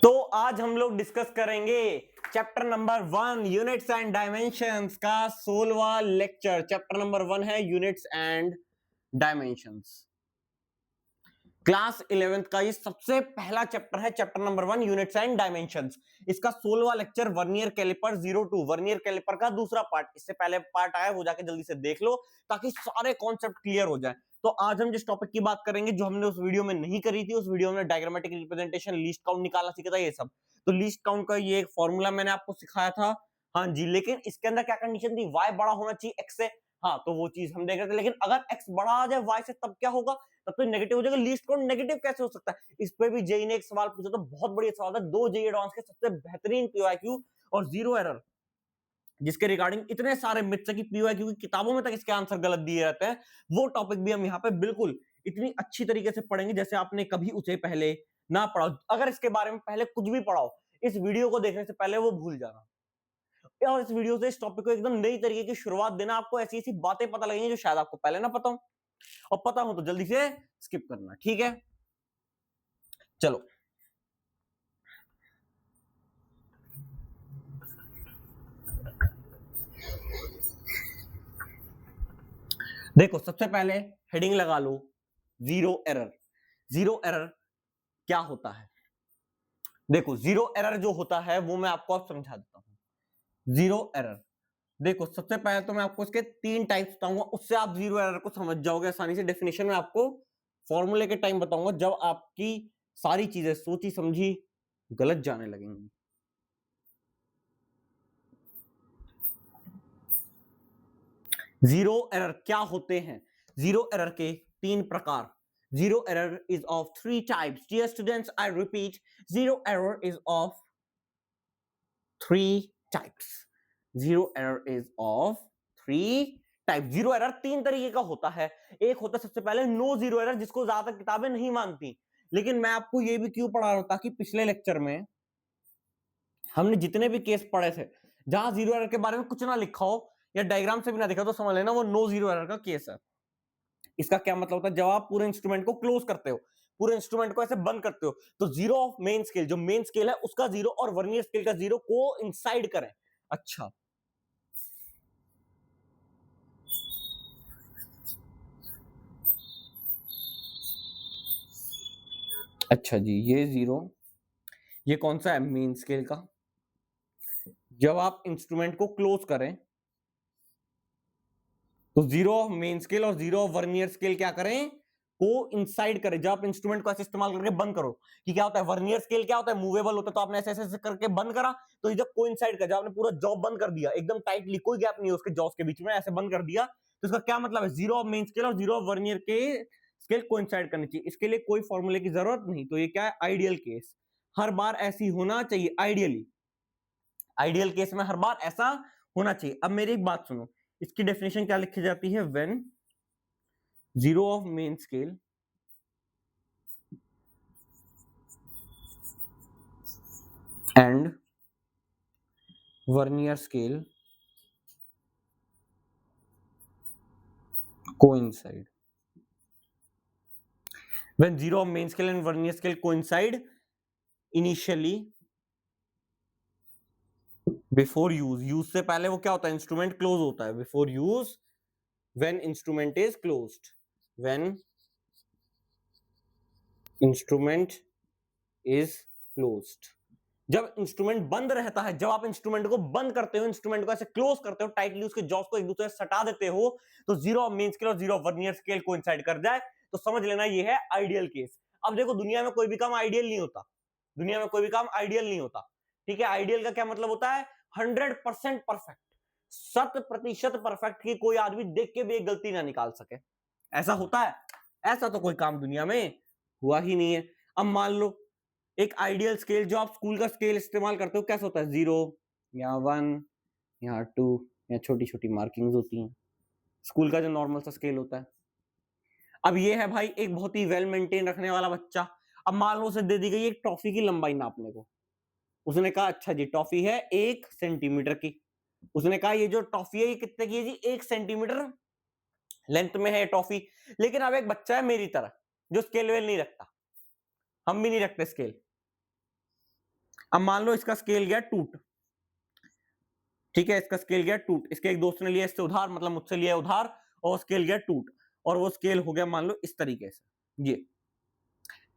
तो आज हम लोग डिस्कस करेंगे chapter number 1 units and dimensions का 16वां लेक्चर। चैप्टर नंबर 1 है units and dimensions. Class 11th का ये सबसे पहला चैप्टर है, chapter number 1 units and dimensions. इसका 16वां lecture vernier caliper 02 vernier caliper का दूसरा पार्ट। इससे पहले पार्ट आया, वो जाके जल्दी से देख लो ताकि सारे कॉन्सेप्ट क्लियर हो जाए। तो आज हम जिस टॉपिक की बात करेंगे, जो हमने उस वीडियो में नहीं करी थी, उस वीडियो में डायग्रामेटिक रिप्रेजेंटेशन, लीस्ट काउंट निकालना सीखा था, ये सब। तो लीस्ट काउंट का ये एक फॉर्मूला मैंने आपको सिखाया था, हाँ जी। लेकिन इसके अंदर क्या कंडीशन थी, y बड़ा होना चाहिए x से, हाँ, तो वो चीज हम देख रहे थे। लेकिन अगर x बड़ा आ जाए y से तब क्या होगा, तब तो नेगेटिव हो जाएगा। लीस्ट काउंट नेगेटिव कैसे हो सकता है, इस पे भी जेई ने एक सवाल पूछा था, बहुत बढ़िया सवाल था। 2 जेई एडवांस के सबसे बेहतरीन पीवाईक्यू और 0 एरर, जिसके रिगार्डिंग इतने सारे मिथ्स है कि पीवाईक्यू की किताबों में तक इसके आंसर गलत दिए रहते हैं। वो टॉपिक भी हम यहाँ पे बिल्कुल इतनी अच्छी तरीके से पढ़ेंगे जैसे आपने कभी उसे पहले ना पढ़ा। अगर इसके बारे में पहले कुछ भी पढ़ाओ, इस वीडियो को देखने से पहले वो भूल जाना। और इस वीडियो से इस टॉपिक को एकदम नई तरीके की शुरुआत देना। आपको ऐसी ऐसी बातें पता लगेंगी जो शायद आपको पहले ना पता हो, और पता हो तो जल्दी से स्किप करना, ठीक है। चलो देखो, सबसे पहले हेडिंग लगा लो, जीरो एरर। जीरो एरर क्या होता है, देखो जीरो एरर जो होता है वो मैं आपको अब समझा देता हूं। जीरो एरर, देखो सबसे पहले तो मैं आपको इसके 3 टाइप्स बताऊंगा, उससे आप जीरो एरर को समझ जाओगे आसानी से। डेफिनेशन में आपको फॉर्मूले के टाइम बताऊंगा जब आपकी सारी चीजें सोची समझी गलत जाने लगेंगी। जीरो एरर क्या होते हैं, जीरो एरर के 3 प्रकार। Zero error is of 3 types. Dear students, I repeat, zero error is of 3 types. Zero error is of 3 type. Zero error 3 तरीके का होता है। एक होता है सबसे पहले नो जीरो एरर, जिसको ज्यादातर किताबें नहीं मानती। लेकिन मैं आपको ये भी क्यों पढ़ा रहा हूं, ताकि पिछले लेक्चर में हमने जितने भी केस पढ़े थे जहां जीरो एरर के बारे में कुछ ना लिखा हो या डायग्राम से भी ना दिखा, तो समझ लेना वो नो जीरो एरर का केस है। इसका क्या मतलब होता है, जब आप पूरे इंस्ट्रूमेंट को क्लोज करते हो, पूरे इंस्ट्रूमेंट को ऐसे बंद करते हो, तो जीरो ऑफ मेन स्केल, जो मेन स्केल है उसका जीरो और वर्नियर स्केल का जीरो को इंसाइड करें। अच्छा, अच्छा जी, ये जीरो, ये कौन सा है, मेन स्केल का। जब आप इंस्ट्रूमेंट को क्लोज करें तो जीरो ऑफ मेन स्केल और जीरो ऑफ वर्नियर स्केल क्या करें, को इंसाइड करें। जब आप इंस्ट्रूमेंट को ऐसे इस्तेमाल करके बंद करो, कि क्या होता है, वर्नियर स्केल क्या होता है, मूवेबल होता है, तो आपने ऐसे ऐसे करके बंद करा, तो जब को इंसाइड कर, जब आपने पूरा जॉब बंद कर दिया एकदम टाइटली, कोई गैप नहीं है उसके जॉब्स के बीच में, ऐसे बंद कर दिया, तो इसका क्या मतलब है, जीरो ऑफ मेन स्केल और जीरो ऑफ वर्नियर के स्केल को इंसाइड करनी चाहिए। इसके लिए कोई फॉर्मूले की जरूरत नहीं। तो ये क्या है, आइडियल केस, हर बार ऐसी होना चाहिए। आइडियली, आइडियल केस में हर बार ऐसा होना चाहिए। अब मेरी एक बात सुनो, इसकी डेफिनेशन क्या लिखी जाती है, when zero of main scale and vernier scale coincide. When zero of main scale and vernier scale coincide initially before use, use से पहले वो क्या होता है, इंस्ट्रूमेंट क्लोज होता है। before use, when instrument is closed, when instrument is closed, जब instrument बंद रहता है, जब आप इंस्ट्रूमेंट को बंद करते हो, इंस्ट्रूमेंट को ऐसे क्लोज करते हो टाइटली, उसके जॉब्स को एक दूसरे से सटा देते हो, तो जीरो ऑफ मेन स्केल और zero of vernier scale coincide कर जाए, तो समझ लेना ये है आइडियल केस। अब देखो, दुनिया में कोई भी काम आइडियल नहीं होता, दुनिया में कोई भी काम आइडियल नहीं होता, ठीक है। आइडियल का क्या मतलब होता है, 100% परफेक्ट, 100% परफेक्ट की कोई आदमी देख के भी एक गलती ना निकाल सके, ऐसा होता है। ऐसा तो कोई काम दुनिया में हुआ ही नहीं है। अब मान लो एक आइडियल स्केल, जो आप स्कूल का स्केल इस्तेमाल करते हो, कैसा होता है, 0, यहाँ 1, यहाँ 2, यहाँ छोटी छोटी मार्किंग्स होती हैं, स्कूल का जो नॉर्मल सा स्केल होता है। अब ये है भाई एक बहुत ही वेल मेंटेन रखने वाला बच्चा। अब मान लो उसे दे दी गई एक टॉफी की लंबाई नापने को, उसने कहा अच्छा जी टॉफी है 1 सेंटीमीटर की। उसने कहा ये जो टॉफी है ये कितने की है जी, 1 सेंटीमीटर लेंथ में है टॉफी। लेकिन अब एक बच्चा है मेरी तरह जो स्केल वेल नहीं रखता, हम भी नहीं रखते स्केल, अब मान लो इसका स्केल गया टूट, ठीक है, इसका स्केल गया टूट, इसके एक दोस्त ने लिया इससे उधार, मतलब मुझसे लिया उधार, और स्केल गया टूट, और वो स्केल हो गया मान लो इस तरीके से, ये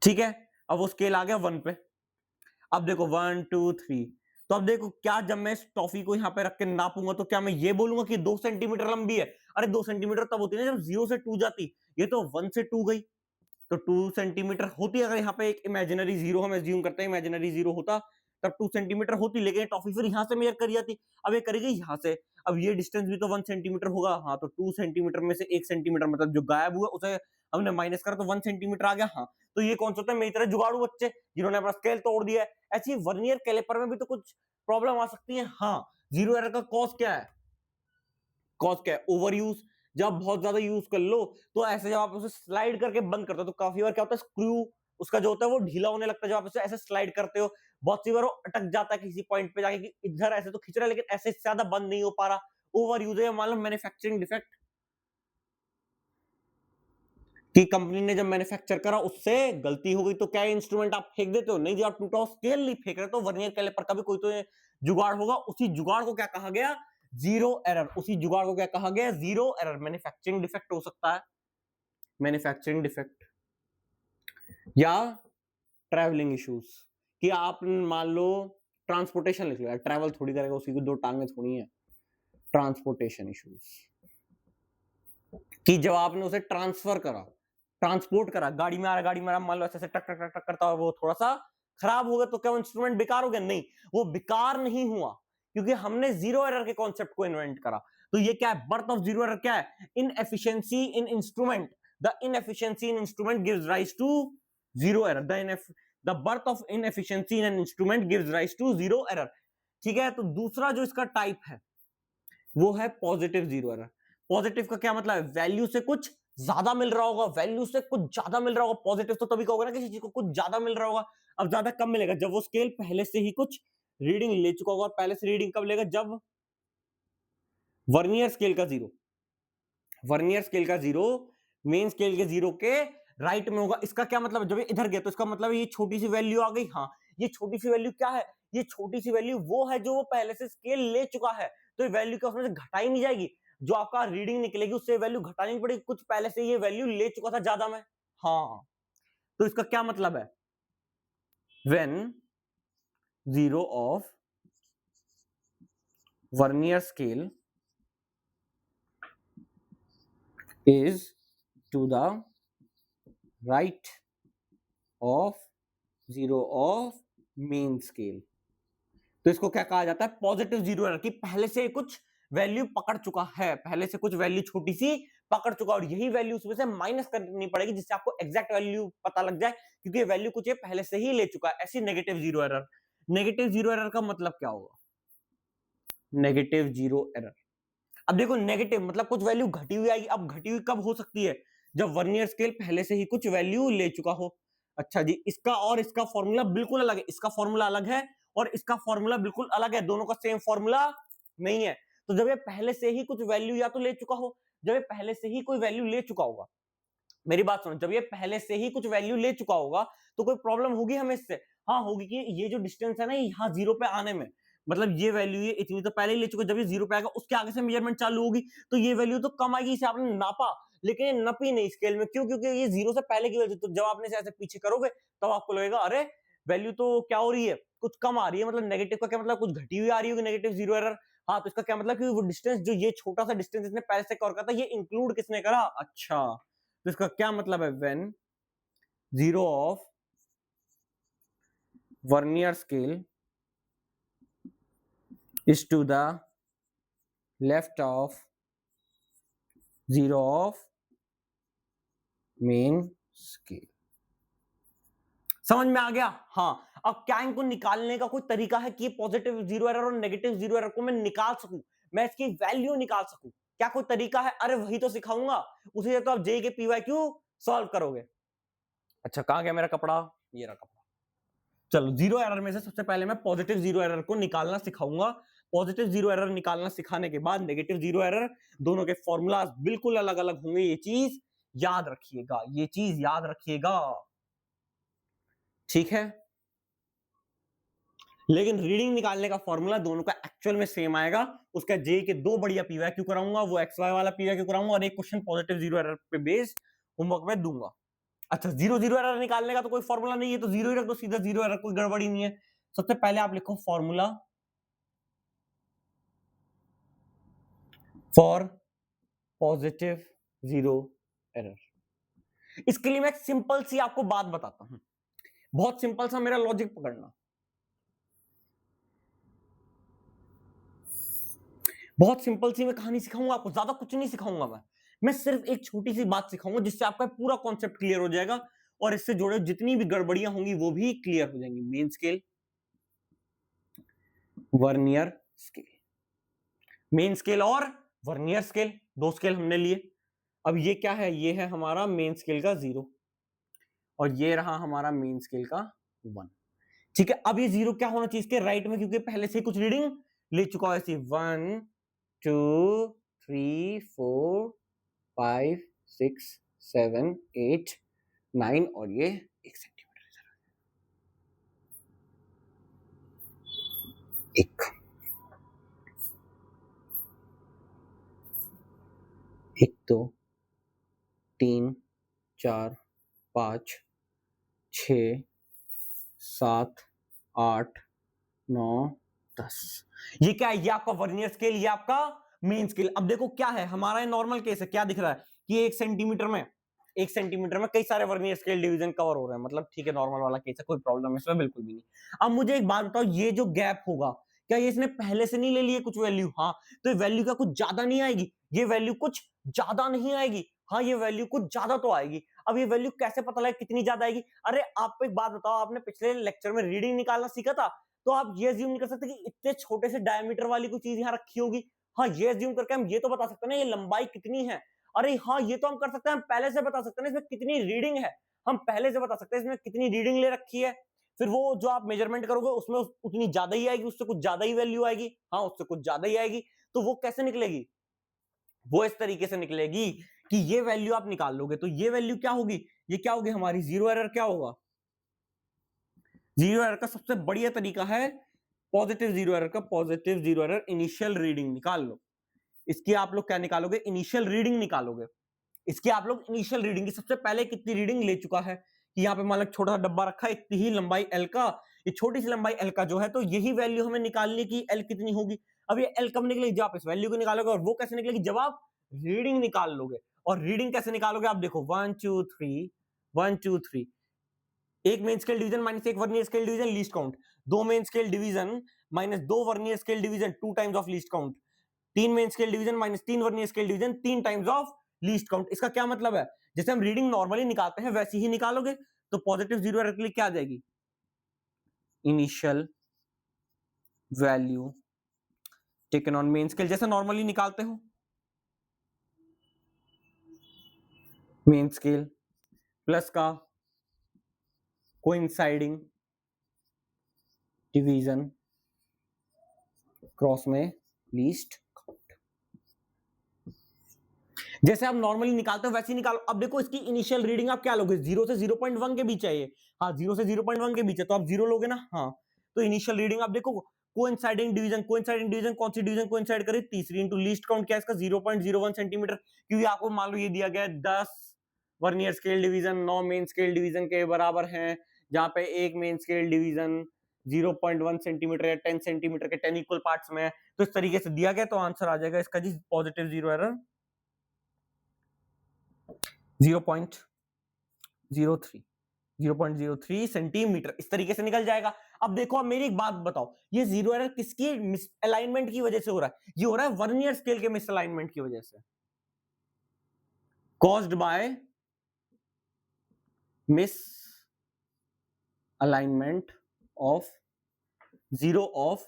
ठीक है। अब वो स्केल आ गया 1 पे। अब देखो 1 2 3, तो अब देखो क्या जब मैं इस टॉफी को यहाँ पे रख के नापूंगा तो क्या मैं ये बोलूंगा कि 2 सेंटीमीटर लंबी है? अरे 2 सेंटीमीटर तब होती है ना जब 0 से 2 जाती, ये तो 1 से 2 गई, तो 2 सेंटीमीटर होती। अगर यहाँ पे एक इमेजिनरी जीरो हम एज्यूम करते हैं, इमेजिनरी जीरो होता तब 2 सेंटीमीटर होती, लेकिन टॉफी फिर यहाँ से मेजर करी जाती, अब ये करेगी यहाँ से, अब ये डिस्टेंस भी तो 1 सेंटीमीटर होगा, हाँ, तो 2 सेंटीमीटर में से 1 सेंटीमीटर मतलब जो गायब हुआ उसे हमने माइनस करा तो 1 सेंटीमीटर आ गया, हाँ। तो ये कौन सा होता है? मेरी तरह जुगाड़ू बच्चे जिन्होंने अपना स्केल तोड़ दिया है। ऐसी वर्नियर कैलिपर में भी तो कुछ प्रॉब्लम आ सकती है, हाँ। जीरो एरर का कॉज क्या है? कॉज क्या है? Over use. जब बहुत ज्यादा यूज कर लो तो ऐसे जब आप उसे स्लाइड करके बंद करते हो तो काफी बार क्या होता है, स्क्रू उसका जो होता है वो ढीला होने लगता है, जब आप उसे ऐसे स्लाइड करते हो बहुत सी बार वो अटक जाता है किसी पॉइंट पे जाके कि इधर ऐसे तो खींच रहा है लेकिन ऐसे ज्यादा बंद नहीं हो पा रहा, ओवर यूज है, मान लो मैन्युफैक्चरिंग डिफेक्ट कि कंपनी ने जब मैन्युफैक्चर करा उससे गलती हो गई, तो क्या इंस्ट्रूमेंट आप फेंक देते हो? नहीं, जो आप टूटा स्केल नहीं फेंक रहे, तो वर्नियर कैलिपर का भी कोई तो जुगाड़ होगा, उसी जुगाड़ को क्या कहा गया? Zero error. उसी जुगाड़ को क्या कहा गया? Zero error. मैन्युफैक्चरिंग डिफेक्ट हो सकता है, मैन्युफैक्चरिंग डिफेक्ट, या ट्रैवलिंग इश्यूज, कि आप मान लो ट्रांसपोर्टेशन लिख लो यार, ट्रैवल थोड़ी करेगा, उसी की 2 टांगें थोड़ी है। ट्रांसपोर्टेशन इश्यूज कि जब आपने उसे ट्रांसफर करा, ट्रांसपोर्ट करा, गाड़ी में आ रहा, गाड़ी में आ रहा, मान लो ऐसे टक टक टक टक करता और वो थोड़ा सा खराब हो गया, तो क्या वो इंस्ट्रूमेंट बेकार हो गया? नहीं, वो बेकार नहीं हुआ, क्योंकि हमने जीरो एरर के कॉन्सेप्ट को इन्वेंट करा। तो ये क्या है? बर्थ ऑफ जीरो एरर क्या है? Inefficiency in instrument, the inefficiency in instrument gives rise to zero error, the birth of inefficiency in an instrument gives rise to zero error. ठीक है, तो दूसरा जो इसका टाइप है वो है पॉजिटिव जीरो एरर। पॉजिटिव का क्या मतलब है? वैल्यू से कुछ ज्यादा मिल रहा होगा, वैल्यू से कुछ ज्यादा मिल रहा होगा। पॉजिटिव तो तभी कहोगे ना किसी चीज को कुछ ज्यादा मिल रहा होगा। अब ज्यादा कब मिलेगा? जब वो स्केल पहले से ही कुछ रीडिंग ले चुका होगा, और पहले से रीडिंग कब लेगा? जब वर्नियर स्केल का जीरो, वर्नियर स्केल का जीरो मेन स्केल के जीरो के राइट में होगा। इसका क्या मतलब है? जब ये इधर गया तो इसका मतलब ये छोटी सी वैल्यू आ गई, हाँ। ये छोटी सी वैल्यू क्या है? ये छोटी सी वैल्यू वो है जो वो पहले से स्केल ले चुका है, तो ये वैल्यू क्या उसमें से घटाई नहीं जाएगी? जो आपका रीडिंग निकलेगी उससे वैल्यू घटानी नहीं पड़ेगी, कुछ पहले से ये वैल्यू ले चुका था ज्यादा में, हाँ। तो इसका क्या मतलब है? When zero of vernier scale is to the right of zero of main scale, तो इसको क्या कहा जाता है? पॉजिटिव जीरो एरर, कि पहले से कुछ वैल्यू पकड़ चुका है, पहले से कुछ वैल्यू छोटी सी पकड़ चुका, और यही वैल्यू उसमें से माइनस करनी पड़ेगी जिससे आपको एग्जैक्ट वैल्यू पता लग जाए, क्योंकि ये वैल्यू कुछ ये पहले से ही ले चुका है। ऐसी negative zero error. Negative zero error का मतलब क्या होगा? नेगेटिव जीरो एरर, अब देखो नेगेटिव मतलब कुछ वैल्यू घटी हुई आएगी। अब घटी हुई कब हो सकती है? जब वर्नियर स्केल पहले से ही कुछ वैल्यू ले चुका हो। अच्छा जी, इसका और इसका फॉर्मूला बिल्कुल अलग है, इसका फॉर्मूला अलग है और इसका फॉर्मूला बिल्कुल अलग है, दोनों का सेम फॉर्मूला नहीं है। तो जब ये पहले से ही कुछ वैल्यू या तो ले चुका हो, जब ये पहले से ही कोई वैल्यू ले चुका होगा, मेरी बात सुनो, जब ये पहले से ही कुछ वैल्यू ले चुका होगा तो कोई प्रॉब्लम होगी हमें इससे? हाँ होगी, कि ये जो डिस्टेंस है ना यहाँ जीरो पे आने में, मतलब ये वैल्यू ये इतनी तो पहले ही ले चुका, जब ये जीरो पे आएगा उसके आगे से मेजरमेंट चालू होगी तो ये वैल्यू तो कम आएगी, इसे आपने नापा लेकिन ये नपी नहीं स्केल में। क्यों? क्योंकि ये जीरो से पहले की वैल्यू, तो जब आपने ऐसे पीछे करोगे तब आपको लगेगा अरे वैल्यू तो क्या हो रही है, कुछ कम आ रही है, मतलब नेगेटिव का क्या मतलब? कुछ घटी हुई आ रही होगी, नेगेटिव जीरो एरर। हाँ, तो इसका क्या मतलब कि वो डिस्टेंस जो ये छोटा सा डिस्टेंस इसने पहले से कवर करा था, ये इंक्लूड किसने करा? अच्छा, तो इसका क्या मतलब है? When zero of vernier scale is to the left of zero of main scale. समझ में आ गया? हाँ। अब क्या इनको निकालने का कोई तरीका है कि पॉजिटिव जीरो एरर और नेगेटिव जीरो एरर को मैं निकाल सकूं, मैं इसकी वैल्यू निकाल सकूं? क्या कोई तरीका है? अरे वही तो सिखाऊंगा, उसी से तो आप जे के पीवाईक्यू सॉल्व करोगे। अच्छा, कहां गया मेरा कपड़ा? ये रहा कपड़ा। चलो, जीरो एरर में से सबसे पहले मैं पॉजिटिव जीरो एरर को निकालना सिखाऊंगा। पॉजिटिव जीरो एरर निकालना सिखाने के बाद नेगेटिव जीरो एरर, दोनों के फॉर्मूला बिल्कुल अलग अलग होंगे, ये चीज याद रखिएगा, ये चीज याद रखिएगा, ठीक है? लेकिन रीडिंग निकालने का फॉर्मूला दोनों का एक्चुअल में सेम आएगा। उसका जे के 2 बढ़िया पी वाई क्यू कराऊंगा, वो एक्स वाई वाला पी वाई क्यू कराऊंगा और एक क्वेश्चन पॉजिटिव जीरो एरर पे बेस्ड होमवर्क में दूंगा। अच्छा, जीरो जीरो एरर निकालने का तो कोई फॉर्मूला नहीं है, तो जीरो ही रख दो सीधा, जीरो एरर, कोई गड़बड़ी नहीं है। सबसे पहले आप लिखो formula for positive zero error. इसके लिए मैं एक सिंपल सी आपको बात बताता हूं, बहुत सिंपल सा मेरा लॉजिक पकड़ना। बहुत सिंपल सी मैं कहानी सिखाऊंगा आपको, ज्यादा कुछ नहीं सिखाऊंगा मैं सिर्फ एक छोटी सी बात सिखाऊंगा जिससे आपका पूरा कॉन्सेप्ट क्लियर हो जाएगा और इससे जुड़े जितनी भी गड़बड़ियां होंगी वो भी क्लियर हो जाएंगी। Main scale, vernier scale, main scale और वर्नियर स्केल, 2 स्केल हमने लिए। अब ये क्या है, ये है हमारा मेन स्केल का 0 और ये रहा हमारा मेन स्केल का 1। ठीक है, अब ये 0 क्या होना चाहिए इसके राइट में, क्योंकि पहले से कुछ रीडिंग ले चुका है। 1 2 3 4 5 6 7 8 9 और ये 1 सेंटीमीटर एक 2 3 4 5 6 7 8 9 10। ये क्या है, ये आपका वर्नियर स्केल, ये आपका मेन स्केल। अब देखो क्या है, हमारा नॉर्मल केस है, क्या दिख रहा है कि 1 सेंटीमीटर में कई सारे वर्नियर स्केल डिवीजन कवर हो रहे हैं, मतलब ठीक है नॉर्मल वाला केस है, कोई प्रॉब्लम इसमें बिल्कुल भी नहीं। अब मुझे एक बात बताओ, ये जो गैप होगा क्या ये इसने पहले से नहीं ले लिए कुछ वैल्यू? हाँ, तो ये वैल्यू का कुछ ज्यादा नहीं आएगी, ये वैल्यू कुछ ज्यादा नहीं आएगी, हाँ ये वैल्यू कुछ ज्यादा तो आएगी। अब ये वैल्यू कैसे पता लगे कितनी ज्यादा आएगी? अरे आपको एक बात बताओ, आपने पिछले लेक्चर में रीडिंग निकालना सीखा था, तो आप ये अज्यूम नहीं कर सकते कि इतने छोटे से डायमीटर वाली कोई चीज यहाँ रखी होगी। हाँ, ये अज्यूम करके हम ये तो बता सकते हैं ना ये लंबाई कितनी है। अरे हाँ, ये तो हम कर सकते हैं, हम पहले से बता सकते हैं ना इसमें कितनी रीडिंग है, हम पहले से बता सकते हैं इसमें कितनी रीडिंग ले रखी है। फिर वो जो आप मेजरमेंट करोगे उसमें उतनी ज्यादा ही आएगी, उससे कुछ ज्यादा ही वैल्यू आएगी, हाँ उससे कुछ ज्यादा ही आएगी। तो वो कैसे निकलेगी? वो इस तरीके से निकलेगी कि ये वैल्यू आप निकाल लोगे तो ये वैल्यू क्या होगी, ये क्या होगी हमारी जीरो एरर। क्या होगा जीरो एरर का सबसे बढ़िया तरीका है पॉजिटिव जीरो एरर का, positive zero error initial reading निकाल लो। इसकी आप लोग क्या निकालोगे, इनिशियल रीडिंग निकालोगे। इसकी आप लोग इनिशियल रीडिंग की सबसे पहले कितनी रीडिंग ले चुका है कि यहाँ पे मान लो छोटा सा डब्बा रखा है, इतनी ही लंबाई एल का, ये छोटी सी लंबाई एल का जो है, तो यही वैल्यू हमें निकालने की एल कितनी होगी। अब ये एल कब निकलेगी, जब आप इस वैल्यू को निकालोगे, और वो कैसे निकलेगी जब आप रीडिंग निकाल लोगे। और रीडिंग कैसे निकालोगे आप देखो, 1 2 3 1 2 3, एक मेन स्केल डिवीजन माइनस एक vernier scale division least count, दो मेन स्केल डिवीजन माइनस दो vernier scale division 2 times of least count, तीन मेन स्केल डिवीजन माइनस तीन vernier scale division 3 times of least count. इसका क्या मतलब है, जैसे हम रीडिंग नॉर्मली निकालते हैं वैसे ही निकालोगे। तो पॉजिटिव जीरो एरर के लिए क्या आ जाएगी, initial value taken on main scale, जैसे नॉर्मली निकालते हो मेन स्केल प्लस का कोइंसाइडिंग डिवीजन क्रॉस में लीस्ट काउंट, जैसे आप नॉर्मली निकालते हो वैसे ही निकालो। अब देखो इसकी इनिशियल रीडिंग आप क्या लोगे, 0 से 0.1 के बीच है ये, हाँ 0 से 0.1 के बीच है, तो आप 0 लोगे ना। हाँ, तो इनिशियल रीडिंग आप देखो कोइंसाइडिंग डिवीजन, कोइंसाइडिंग डिवीजन कौन सी डिवीजन कोइंसाइड करे, तीसरी, इंटू लीस्ट काउंट क्या है इसका 0.01 सेंटीमीटर, क्योंकि आपको मान लो ये दिया गया है 10 vernier scale division 9 main scale division के बराबर हैं, जहां पे एक मेन स्केल डिवीजन 0.1 सेंटीमीटर या 10 सेंटीमीटर के 10 इक्वल पार्ट्स में है। तो इस तरीके से दिया गया, तो आंसर आ जाएगा इसका जी पॉजिटिव जीरो एरर 0.03 सेंटीमीटर, इस तरीके से निकल जाएगा। अब देखो, अब मेरी एक बात बताओ, ये जीरो एरर किसकी मिसअलाइनमेंट की वजह से हो रहा है, ये हो रहा है वर्नियर स्केल के मिसअलाइनमेंट की वजह से, caused by miss alignment of zero of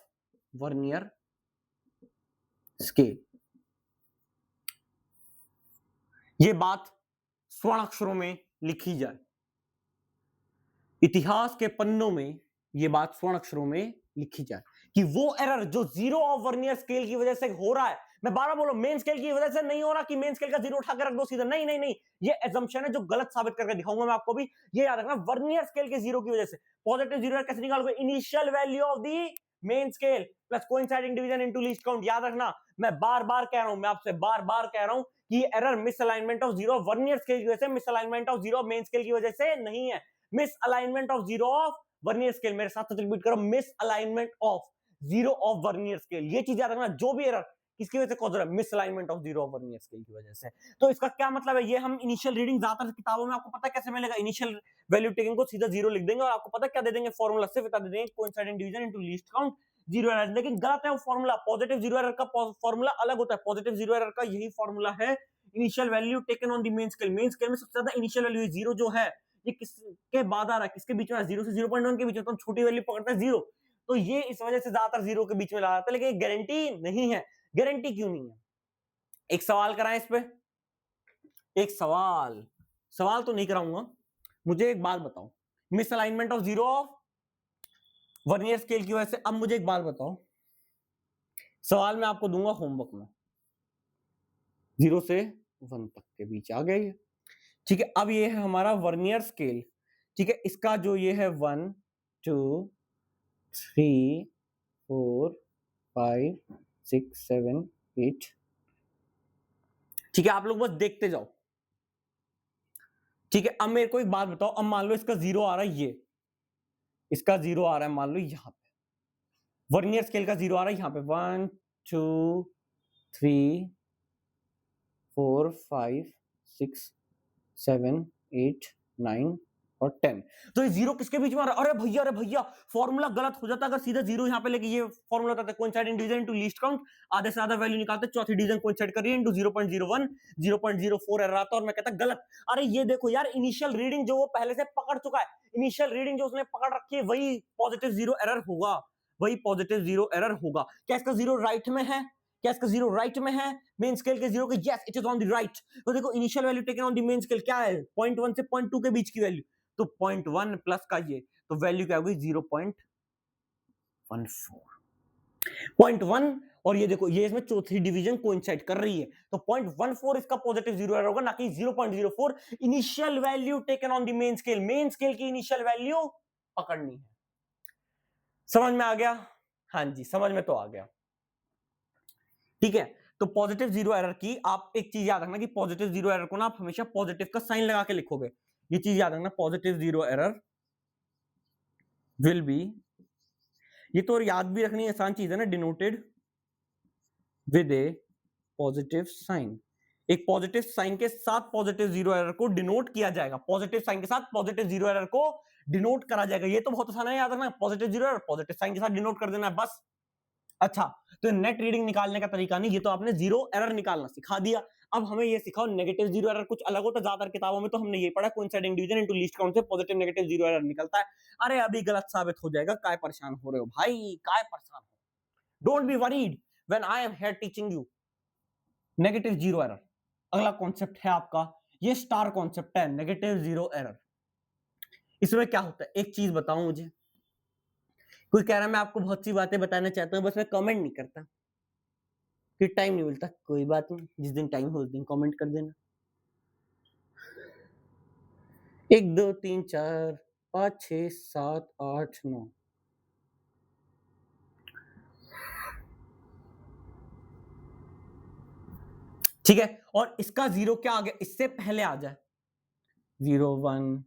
vernier scale. ये बात स्वर्ण अक्षरों में लिखी जाए, इतिहास के पन्नों में ये बात स्वर्ण अक्षरों में लिखी जाए कि वो एरर जो जीरो ऑफ वर्नियर स्केल की वजह से हो रहा है, मैं बार बार बोलो मेन स्केल की वजह से नहीं हो रहा कि मेन स्केल का जीरो उठा के रख दो सीधा, नहीं नहीं नहीं, ये एजम्पशन है जो गलत साबित करके दिखाऊंगा मैं आपको भी, ये याद रखना, वर्नियर स्केल के जीरो की वजह से पॉजिटिव जीरो कैसे निकालोगे, initial value of the main scale plus coinciding division into least count, याद रखना, मैं बार बार कह रहा हूं, मैं आपसे बार बार कह रहा हूं कि error misalignment of zero vernier scale की वजह से, misalignment of zero main scale की वजह से नहीं है, misalignment of zero of vernier scale, मेरे साथ रिपीट करो, misalignment of zero of vernier scale, ये चीज याद रखना, जो भी एरर किसकी वजह से कॉज हो रहा है, misalignment of zero of vernier scale की वजह से। तो इसका क्या मतलब है, ये हम इनिशियल रीडिंग ज्यादातर किताबों में आपको पता है कैसे मिलेगा, इनिशियल वैल्यू टेकिंग को सीधा जीरो लिख देंगे और आपको पता क्या दे देंगे, फॉर्मूला से बता दे देंगे coincident division into least count zero error, लेकिन गलत है वो फॉर्मूला, पॉजिटिव जीरो एरर का फॉर्मूला अलग होता है, पॉजिटिव जीरो एरर का यही फॉर्मूला है, initial value taken on the main scale, main scale में सबसे ज्यादा इनिशियल वैल्यू जीरो जो है ये किसके बाद आ रहा है, किसके बीच में, जीरो से 0.1 के बीच में, तो हम छोटी वैल्यू पकड़ते हैं जीरो, तो ये इस वजह से ज्यादातर जीरो के बीच में ला जाता है, लेकिन गारंटी नहीं है, गारंटी क्यों नहीं है, एक सवाल कराएं इस पे, एक सवाल, सवाल तो नहीं कराऊंगा, मुझे एक बात बताओ, misalignment of zero of vernier scale की वजह से, अब मुझे एक बात बताओ, सवाल मैं आपको दूंगा होमवर्क में, 0 से 1 तक के बीच आ गया ये, ठीक है, अब ये है हमारा वर्नियर स्केल, ठीक है, इसका जो ये है 1 2 3 4 5 6 7 8, ठीक है, आप लोग बस देखते जाओ, ठीक है, अब मेरे को एक बात बताओ, अब मान लो इसका जीरो आ रहा है, ये इसका जीरो आ रहा है, मान लो यहां पे वर्नियर स्केल का जीरो आ रहा है, यहां पे 1 2 3 4 5 6 7 8 9 और 10, तो ये जीरो किसके बीच में आ रहा है, अरे भैया फॉर्मूला गलत हो जाता अगर सीधा जीरो यहाँ पे लेके, ये फॉर्मूला होता है coinciding division into least count, आधे से ज्यादा वैल्यू निकालते, चौथी डिवीजन कोइंसाइड कर रही है इनटू 0.01 0.04 एरर आता, और मैं कहता गलत, अरे ये देखो यार, इनिशियल रीडिंग जो वो पहले से पकड़ चुका है, इनिशियल रीडिंग जो उसने पकड़ रखी है वही पॉजिटिव जीरो एरर होगा, वही पॉजिटिव जीरो एरर होगा, क्या इसका जीरो राइट में है, क्या इसका जीरो राइट में है मेन स्केल के जीरो के, yes it is on the right, तो देखो initial value taken on the main scale क्या है, 0.1 से 0.2 के बीच की वैल्यू, तो 0.1 प्लस का ये, तो वैल्यू क्या होगी 0.14, 0.1, और ये देखो ये इसमें चौथी डिवीजन कोइंसाइड कर रही है, तो 0.14 इसका पॉजिटिव जीरो एरर होगा, ना कि 0.04, initial value taken on the main scale की इनिशियल वैल्यू पकड़नी है, समझ में आ गया, हाँ जी समझ में तो आ गया, ठीक है, तो पॉजिटिव जीरो एरर की आप एक चीज याद रखना कि पॉजिटिव जीरो एरर को ना आप हमेशा पॉजिटिव का साइन लगा के लिखोगे, ये चीज याद रखना, positive zero error will be, ये तो याद भी रखनी आसान चीज है ना, denoted with a positive sign, एक पॉजिटिव साइन के साथ पॉजिटिव जीरो एरर को डिनोट किया जाएगा, पॉजिटिव साइन के साथ पॉजिटिव जीरो एरर को डिनोट करा जाएगा, ये तो बहुत आसान है याद रखना, positive zero error positive sign के साथ डिनोट कर देना है बस। अच्छा, तो नेट रीडिंग निकालने का तरीका नहीं, ये तो आपने जीरो एरर निकालना सिखा दिया, अब हमें ये सिखाओ नेगेटिव जीरो एरर कुछ अलग होता है, ज्यादातर किताबों में तो हमने ये पढ़ा coinciding division into least count से पॉजिटिव नेगेटिव जीरो एरर निकलता है, अरे अभी गलत साबित हो जाएगा, काय परेशान हो रहे हो भाई, काय परेशान हो, don't be worried when I am here teaching you negative zero error, अगला कॉन्सेप्ट है आपका, ये स्टार कॉन्सेप्ट है नेगेटिव जीरो एरर, इसमें क्या होता है एक चीज बताऊं मुझे, कोई कह रहा है मैं आपको बहुत सी बातें बताना चाहता हूं, बस मैं कमेंट नहीं करता, फिर टाइम नहीं मिलता, कोई बात नहीं, जिस दिन टाइम हो उस दिन कमेंट कर देना, 1 2 3 4 5 6 7 8 9, ठीक है, और इसका जीरो क्या आ गया, इससे पहले आ जाए 0 1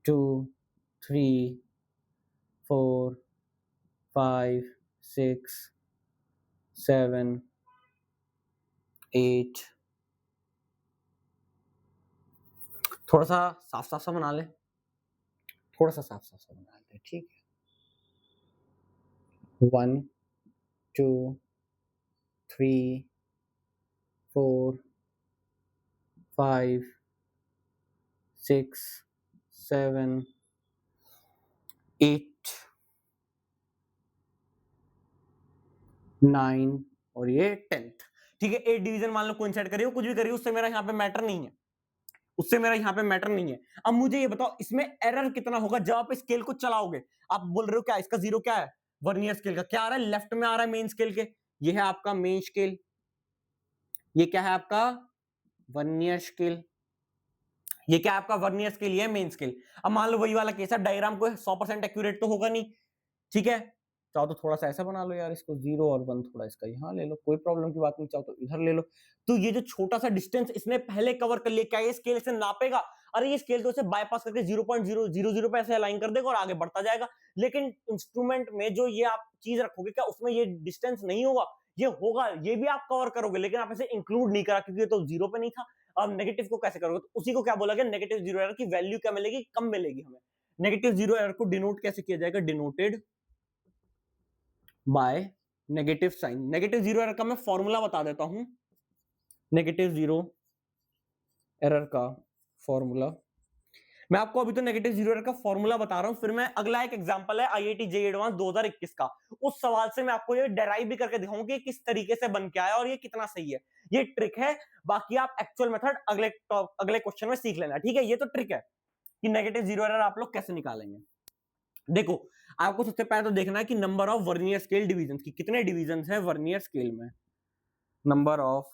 2 3 4 5 6 7 8, थोड़ा सा साफ साफ सा बना ले, थोड़ा सा साफ साफ सा बना ले, ठीक है, 1 2 3 4 5 6 7 8 9 और ये 10th, ठीक है, 8 डिवीजन मान लो कोइंसाइड करिए, कुछ भी करिए उससे मेरा यहाँ पे मैटर नहीं है, उससे मेरा यहाँ पे मैटर नहीं है। अब मुझे ये बताओ इसमें एरर कितना होगा जब आप स्केल को चलाओगे। आप बोल रहे हो क्या इसका जीरो क्या है, वर्नियर स्केल का क्या आ रहा है, लेफ्ट में आ रहा है मेन स्केल के, ये है आपका मेन स्केल, ये क्या है आपका वर्नियर स्केल, ये क्या आपका वर्नियर स्केल, ये मेन स्केल। अब मान लो वही वाला केस है, डायग्राम को 100% एक्यूरेट तो होगा नहीं, ठीक है, चाहो तो थोड़ा सा ऐसा बना लो यार, इसको 0 और 1 थोड़ा इसका यहाँ ले लो, कोई प्रॉब्लम की बात नहीं, चाहो तो इधर ले लो। तो ये जो छोटा सा डिस्टेंस इसने पहले कवर कर लिया, क्या ये स्केल इसे नापेगा? अरे ये स्केल तो इसे बाईपास करके 0.000 पे ऐसे अलाइन कर देगा और आगे बढ़ता जाएगा। लेकिन इंस्ट्रूमेंट में जो ये आप चीज रखोगे, क्या उसमें ये डिस्टेंस नहीं होगा? ये होगा, ये भी आप कवर करोगे, लेकिन आप इसे इंक्लूड नहीं करा क्योंकि ये तो 0 पे नहीं था। अब नेगेटिव को कैसे करोगे? तो उसी को क्या बोला गया, नेगेटिव जीरो एरर की वैल्यू क्या मिलेगी, कम मिलेगी हमें। नेगेटिव जीरो एरर को डिनोट कैसे किया जाएगा, denoted by negative sign. Negative zero error का मैं फॉर्मूला बता देता हूं, नेगेटिव जीरो एरर का फॉर्मूला, मैं आपको अभी तो नेगेटिव जीरो एरर का फॉर्मूला बता रहा हूं, फिर मैं अगला एक एग्जांपल है आईआईटी जेईई एडवांस 2021 का, उस सवाल से मैं आपको ये डेराइव भी करके दिखाऊंगा कि किस तरीके से बन के आया और ये कितना सही है। ये ट्रिक है, बाकी आप एक्चुअल मेथड अगले क्वेश्चन में सीख लेना, ठीक है। ये तो ट्रिक है कि नेगेटिव जीरो एरर आप लोग कैसे निकालेंगे। देखो आपको सबसे पहले तो देखना है कि number of vernier scale division की, कितने डिवीजन है वर्नियर स्केल में, number of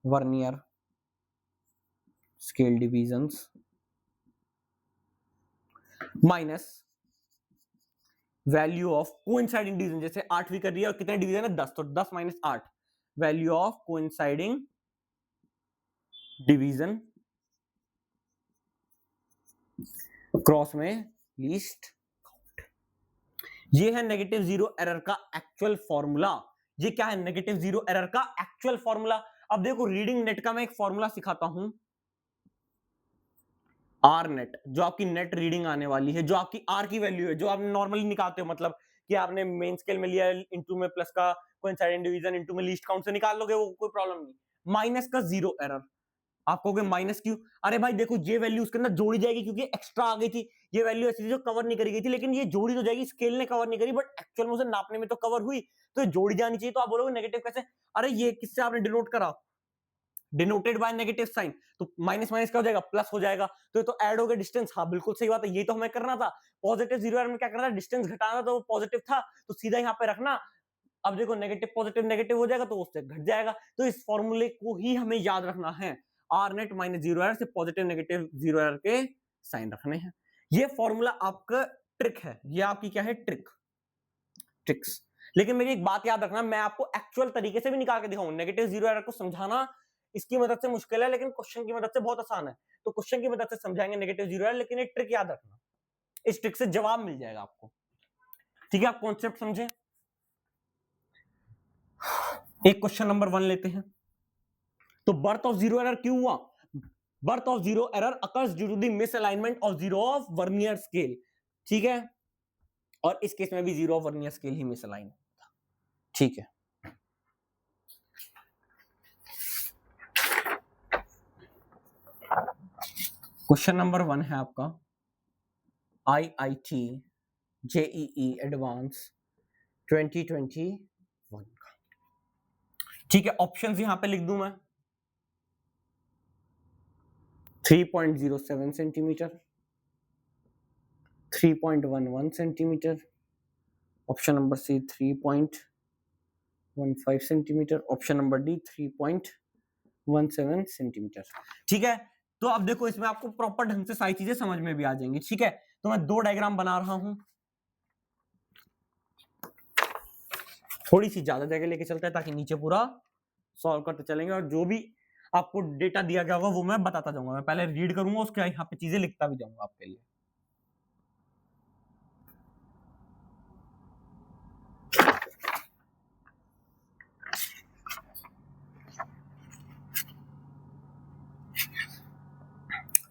vernier scale divisions minus value of coinciding division, जैसे 8वीं कर रही है और कितने डिवीजन है 10, तो 10 minus 8, value of coinciding division cross में लीस्ट काउंट। ये है नेगेटिव जीरो एरर का एक्चुअल फॉर्मूला। ये क्या है, नेगेटिव जीरो एरर का एक्चुअल फॉर्मूला। अब देखो रीडिंग नेट का मैं एक फॉर्मूला सिखाता हूं, आर नेट, जो आपकी नेट रीडिंग आने वाली है, जो आपकी आर की वैल्यू है, जो आप नॉर्मली निकालते हो, मतलब कि आपने मेन स्केल में लिया, इनटू में प्लस का कोइंसाइडेंट डिवीजन, इनटू में लीस्ट काउंट से निकाल लोगे, वो कोई प्रॉब्लम नहीं। माइनस का जीरो एरर, आप कहोगे माइनस क्यों? अरे भाई देखो ये वैल्यू उसके अंदर जोड़ी जाएगी क्योंकि एक्स्ट्रा आ गई थी, ये वैल्यू ऐसी थी जो कवर नहीं करी गई थी, लेकिन ये जोड़ी तो जाएगी, स्केल ने कवर नहीं करी बट एक्चुअल में उसे नापने में तो कवर हुई, तो जोड़ी जानी चाहिए। तो आप बोलोगे नेगेटिव कैसे? अरे ये किससे आपने डिनोट करा, डिनोटेड बाय नेगेटिव साइन, तो माइनस माइनस क्या हो जाएगा, प्लस हो जाएगा, तो ये तो ऐड हो गया डिस्टेंस। हाँ बिल्कुल सही बात है, ये तो हमें करना था। पॉजिटिव जीरो एरर में क्या करना था, डिस्टेंस घटाना, तो वो पॉजिटिव था तो सीधा यहाँ पे रखना। अब देखो नेगेटिव पॉजिटिव नेगेटिव हो जाएगा तो उससे घट जाएगा, तो इस फॉर्मूले को ही हमें याद रखना है, R net minus zero error से पॉजिटिव नेगेटिव जीरो एरर के साइन रखने हैं। ये फॉर्मूला आपका ट्रिक है, ये आपकी क्या है, ट्रिक्स। लेकिन मेरी एक बात याद रखना, मैं आपको एक्चुअल तरीके से भी निकाल के दिखाऊं। नेगेटिव जीरो एरर को समझाना इसकी मदद से मुश्किल है, लेकिन क्वेश्चन की मदद से बहुत आसान है, तो क्वेश्चन की मदद से समझाएंगे नेगेटिव जीरो एरर, लेकिन एक ट्रिक याद रखना, इस ट्रिक से जवाब मिल जाएगा आपको, ठीक है। आप कॉन्सेप्ट समझे। एक क्वेश्चन नंबर 1 लेते हैं। तो बर्थ ऑफ जीरो एरर क्यों हुआ? Birth of zero error occurs due to the misalignment of zero of vernier scale, ठीक है, और इस केस में भी जीरो ऑफ वर्नियर स्केल ही मिसअलाइन, ठीक है। क्वेश्चन नंबर 1 है आपका IIT JEE एडवांस 2021 का, ठीक है। ऑप्शंस यहां पे लिख दूं मैं, 3.07 centimetre, 3.11 centimetre, option number C 3.15 centimetre, option number D 3.17 centimetre, ठीक है। तो अब देखो इसमें आपको प्रॉपर ढंग से सारी चीजें समझ में भी आ जाएंगी, ठीक है। तो मैं 2 डायग्राम बना रहा हूं, थोड़ी सी ज्यादा जगह लेके चलते हैं ताकि नीचे पूरा सॉल्व करते चलेंगे, और जो भी आपको डेटा दिया गया होगा वो मैं बताता जाऊंगा। मैं पहले रीड करूंगा, उसके यहाँ पे चीजें लिखता भी जाऊंगा आपके लिए।